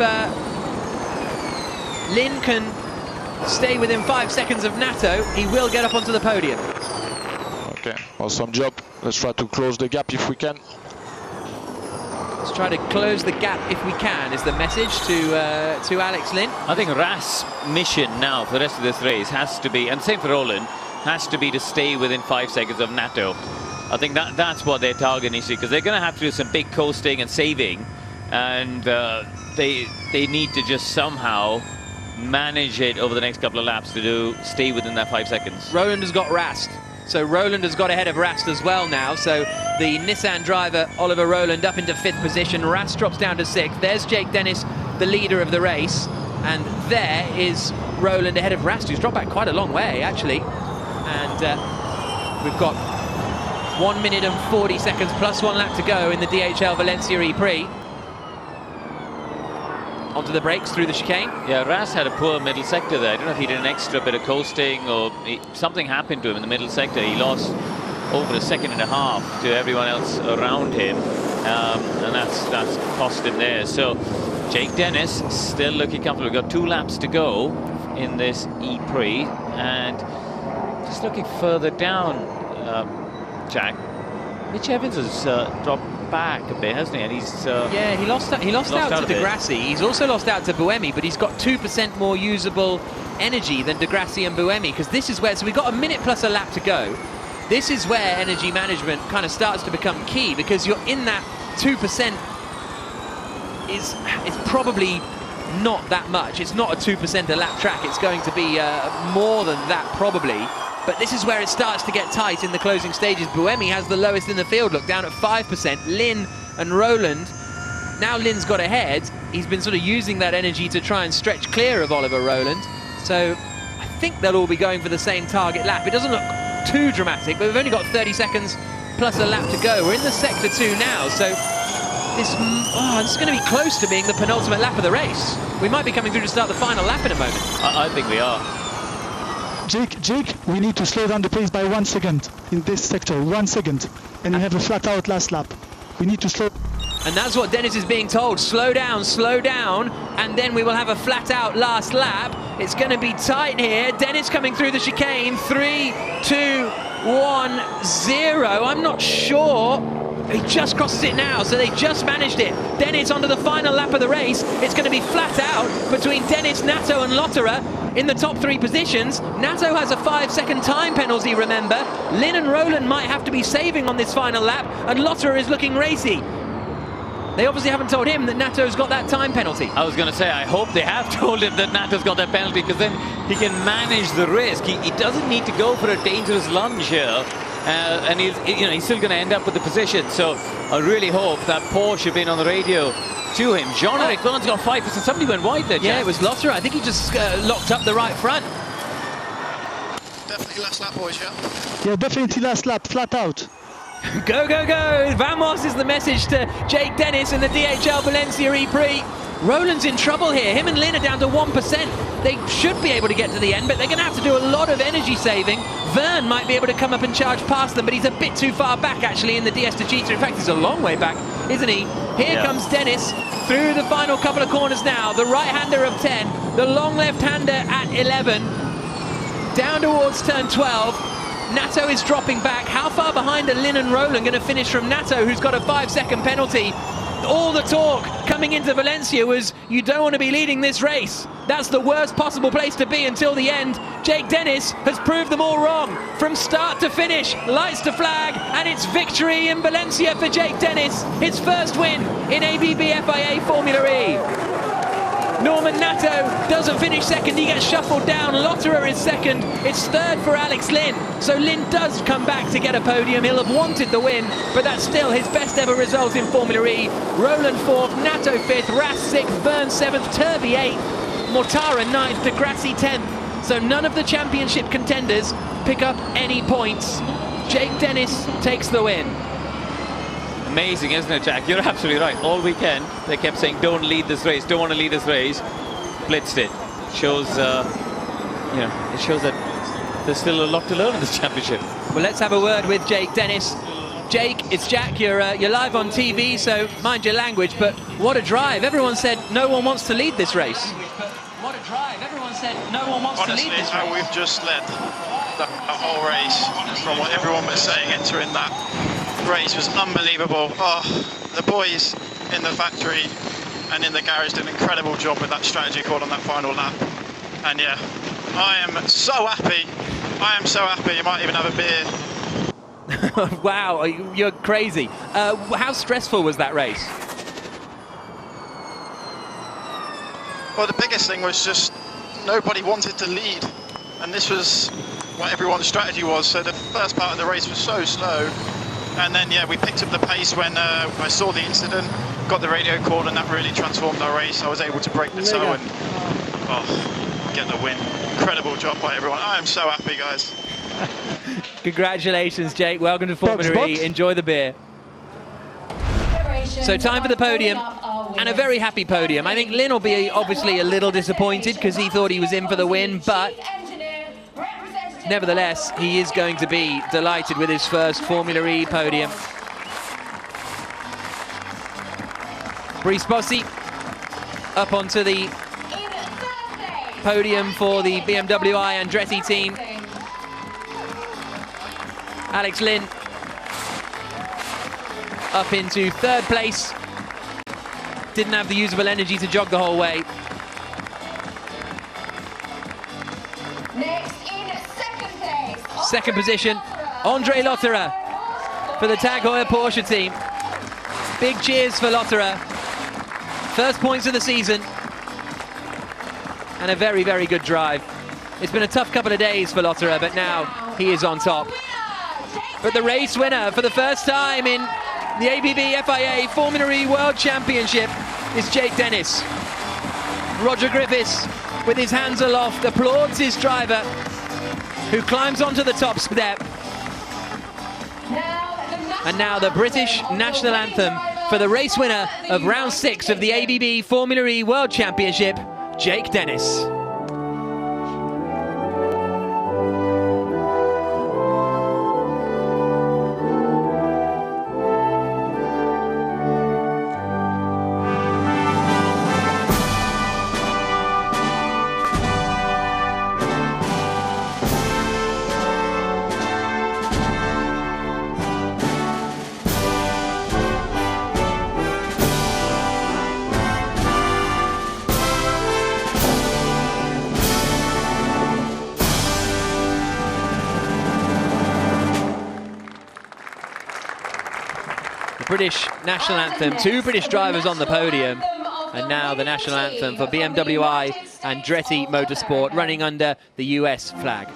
Lynn can stay within 5 seconds of Natto, he will get up onto the podium. Okay, awesome job. Let's try to close the gap if we can. Let's try to close the gap if we can, is the message to Alex Lynn. I think Rast's mission now for the rest of this race has to be, and same for Roland, has to be to stay within 5 seconds of Natto. I think that's what their target is, because they're going to have to do some big coasting and saving, and they need to just somehow manage it over the next couple of laps to stay within that 5 seconds. Roland has got Rast. So Roland has got ahead of Rast as well now. So the Nissan driver, Oliver Roland, up into 5th position. Rast drops down to 6th. There's Jake Dennis, the leader of the race. And there is Roland ahead of Rast, who's dropped back quite a long way, actually. And we've got 1 minute and 40 seconds plus 1 lap to go in the DHL Valencia E-Prix. Onto the brakes through the chicane. Yeah, Rast had a poor middle sector there. I don't know if he did an extra bit of coasting or something happened to him in the middle sector. He lost over 1.5 seconds to everyone else around him, and that's cost him there. So Jake Dennis still looking comfortable. We've got 2 laps to go in this E-Prix, and just looking further down, Jack, Mitch Evans has dropped back a bit, hasn't he? And he's yeah, he lost out to De Grassi. He's also lost out to Buemi, but he's got 2% more usable energy than De Grassi and Buemi, because this is where, so we've got 1 minute plus a lap to go. This is where energy management kind of starts to become key, because you're in that 2% it's probably not that much. It's not a 2% a lap track. It's going to be more than that probably. But this is where it starts to get tight in the closing stages. Buemi has the lowest in the field, look, down at 5%. Lynn and Roland, now Lynn's got ahead. He's been sort of using that energy to try and stretch clear of Oliver Roland. So I think they'll all be going for the same target lap. It doesn't look too dramatic, but we've only got 30 seconds plus a lap to go. We're in the sector 2 now, so this is going to be close to being the penultimate lap of the race. We might be coming through to start the final lap in a moment. I think we are. Jake, we need to slow down the pace by 1 second in this sector, 1 second, and we have a flat out last lap. We need to slow. And that's what Dennis is being told. Slow down, and then we will have a flat out last lap. It's going to be tight here. Dennis coming through the chicane. 3, 2, 1, 0. I'm not sure. He just crosses it now, so they just managed it. Dennis onto the final lap of the race. It's going to be flat out between Dennis, Natto and Lotterer in the top 3 positions. Natto has a 5-second time penalty, remember. Lynn and Roland might have to be saving on this final lap, and Lotterer is looking racy. They obviously haven't told him that Nato's got that time penalty. I was going to say, I hope they have told him that Nato's got that penalty, because then he can manage the risk. He doesn't need to go for a dangerous lunge here. And he's still going to end up with the position. So I really hope that Porsche have been on the radio to him. Jean-Eric Vern's got 5%. Somebody went wide there, Jack. Yeah, it was Lotterer. I think he just locked up the right front. Definitely last lap, boys, yeah? Yeah, definitely last lap, flat out. Go, go, go! Vamos is the message to Jake Dennis in the DHL Valencia E-Prix. Roland's in trouble here. Him and Lynn are down to 1%. They should be able to get to the end, but they're going to have to do a lot of energy saving. Vern might be able to come up and charge past them, but he's a bit too far back, actually, in the DS to Gita. In fact, he's a long way back, isn't he? Here comes Dennis through the final couple of corners now. The right-hander of 10, the long left-hander at 11. Down towards turn 12. Nato is dropping back. How far behind are Lynn and Roland going to finish from Nato, who's got a 5-second penalty? All the talk coming into Valencia was, you don't want to be leading this race. That's the worst possible place to be until the end. Jake Dennis has proved them all wrong. From start to finish, lights to flag, and it's victory in Valencia for Jake Dennis. His first win in ABB FIA Formula E. Norman Nato doesn't finish second, he gets shuffled down. Lotterer is second, it's third for Alex Lynn. So Lynn does come back to get a podium. He'll have wanted the win, but that's still his best ever result in Formula E. Roland fourth, Nato fifth, Ras sixth, Vern seventh, Turvey eighth, Mortara ninth, De Grassi 10th. So none of the championship contenders pick up any points. Jake Dennis takes the win. Amazing, isn't it, Jack? You're absolutely right. All weekend, they kept saying, don't lead this race, don't want to lead this race. Blitzed it. Shows, it shows that there's still a lot to learn in this championship. Well, let's have a word with Jake Dennis. Jake, it's Jack. You're live on TV, so mind your language, but what a drive. Everyone said no one wants to lead this race. What a drive. Everyone said no one wants to lead this race. Honestly, we've just led the whole race from what everyone was saying entering that race was unbelievable. Oh, the boys in the factory and in the garage did an incredible job with that strategy call on that final lap. And yeah, I am so happy. I am so happy. You might even have a beer. Wow, you're crazy. How stressful was that race? Well, the biggest thing was just nobody wanted to lead. And this was what everyone's strategy was. So the first part of the race was so slow. And then, yeah, we picked up the pace when I saw the incident, got the radio call, and that really transformed our race. I was able to break the toe and get the win. Incredible job by everyone. I am so happy, guys. Congratulations, Jake. Welcome to Formula E. Enjoy the beer. So time for the podium, and a very happy podium. I think Lynn will be obviously a little disappointed because he thought he was in for the win, but nevertheless, he is going to be delighted with his first Formula E podium. Brice Bossi up onto the podium for the BMW I Andretti team. Alex Lynn up into third place. Didn't have the usable energy to jog the whole way. Second position, Andre Lotterer for the Tag Heuer Porsche team. Big cheers for Lotterer. First points of the season. And a very, very good drive. It's been a tough couple of days for Lotterer, but now he is on top. But the race winner for the first time in the ABB FIA Formula E World Championship is Jake Dennis. Roger Griffiths, with his hands aloft, applauds his driver, who climbs onto the top step. And now the British national anthem for the race winner of round 6 of the ABB Formula E World Championship, Jake Dennis. British national anthem, 2 British drivers on the podium, and now the national anthem for BMW Andretti Motorsport, running under the US flag.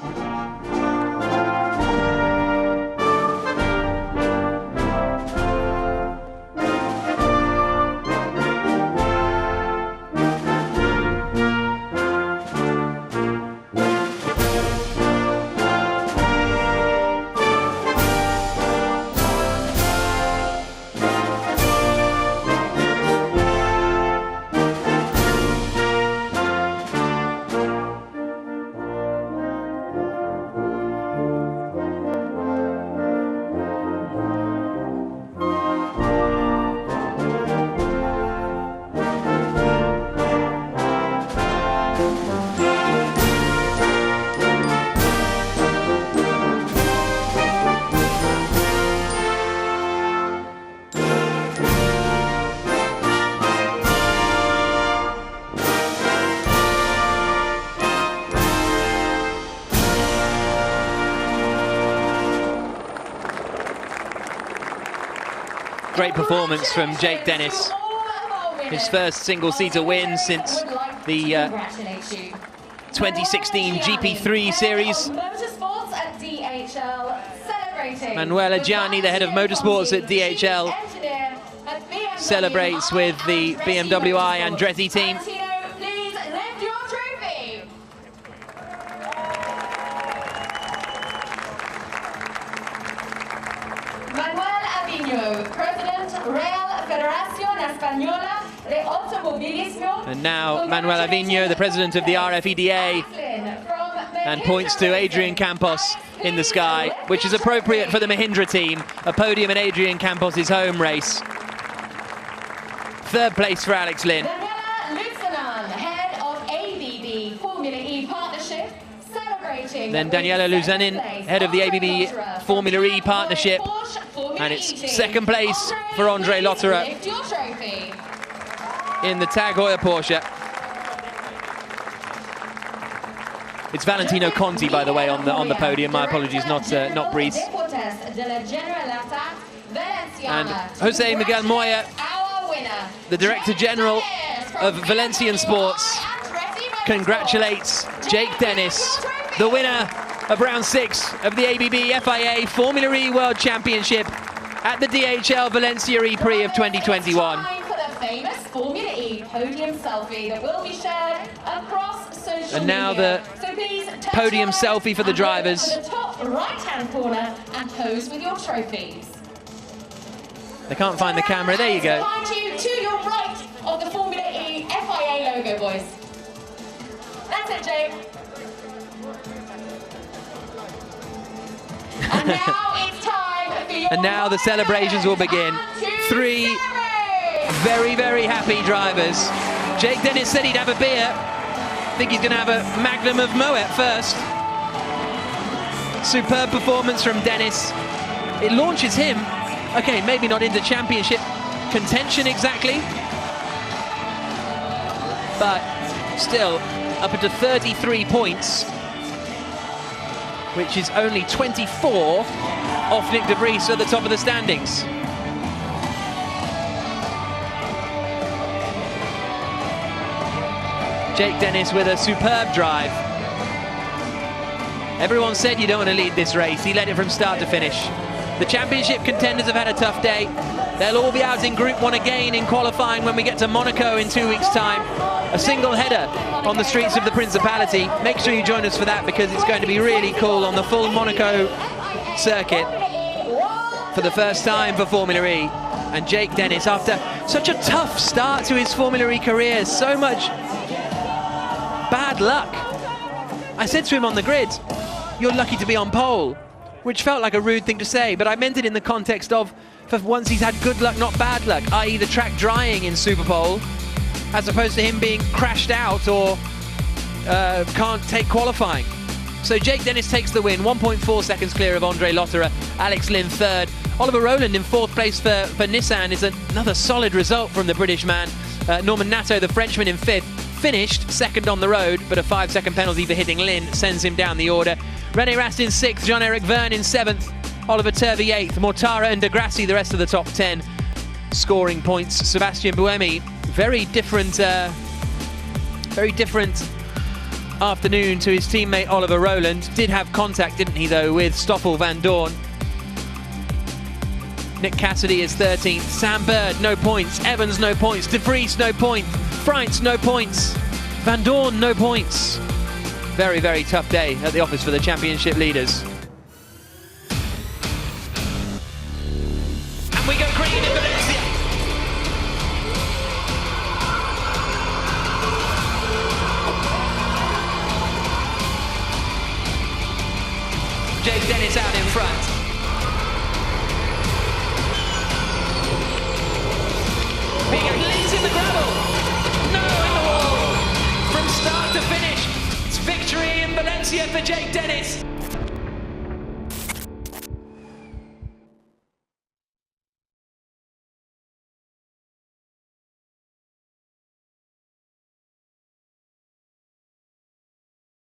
Great performance from Jake Dennis. His first single-seater win since the 2016 GP3 series. Manuela Gianni, the head of motorsports at DHL, celebrates with the BMW Andretti team. And now Manuel Avino, the president of the RFEDA, and points to Adrian Campos in the sky, which is appropriate for the Mahindra team. A podium in Adrian Campos' home race. 3rd place for Alex Lynn. Then Daniela Luzanin, head of the ABB Formula E partnership. And it's 2nd place for Andre Lotterer in the Tag Heuer Porsche. It's Valentino Conti, by the way, on the podium. My apologies, not Brice. And Jose Miguel Moya, the Director General of Valencian Sports, congratulates Jake Dennis, the winner of round 6 of the ABB FIA Formula E World Championship at the DHL Valencia E-Prix of 2021. Famous Formula E podium selfie that will be shared across social and now media. the podium selfie for the drivers. To the top right-hand corner and pose with your trophies. They can't find the camera. There you go. Behind you, to your right of the Formula E FIA logo, boys. That's it, Jake. And now it's time for your and now the celebrations will begin. 3 very, very happy drivers. Jake Dennis said he'd have a beer. I think he's going to have a magnum of Moet first. Superb performance from Dennis. It launches him, okay, maybe not into championship contention exactly, but still up into 33 points, which is only 24 off Nick de Vries at the top of the standings. Jake Dennis with a superb drive. Everyone said you don't want to lead this race. He led it from start to finish. The championship contenders have had a tough day. They'll all be out in Group 1 again in qualifying when we get to Monaco in 2 weeks' time. A single header on the streets of the Principality. Make sure you join us for that because it's going to be really cool on the full Monaco circuit for the first time for Formula E. And Jake Dennis, after such a tough start to his Formula E career, so much bad luck. I said to him on the grid, "You're lucky to be on pole," which felt like a rude thing to say, but I meant it in the context of, for once he's had good luck, not bad luck, i.e. the track drying in Superpole, as opposed to him being crashed out or can't take qualifying. So Jake Dennis takes the win, 1.4 seconds clear of Andre Lotterer, Alex Lynn 3rd. Oliver Rowland in 4th place for Nissan is another solid result from the British man. Norman Nato, the Frenchman, in 5th. Finished 2nd on the road, but a 5-second penalty for hitting Lynn sends him down the order. René Rast in 6th, Jean-Eric Verne in 7th, Oliver Turvey 8th, Mortara and De Grassi the rest of the top 10. scoring points. Sebastian Buemi, very different afternoon to his teammate Oliver Rowland. Did have contact, didn't he, though, with Stoffel Van Dorn. Nick Cassidy is 13th. Sam Bird, no points. Evans, no points. De Vries, no point. Freitz, no points. Van Dorn, no points. Very, very tough day at the office for the championship leaders. And we go green in Valencia. Jake Dennis out in front. Leads in the gravel. No, in the wall. From start to finish, it's victory in Valencia for Jake Dennis.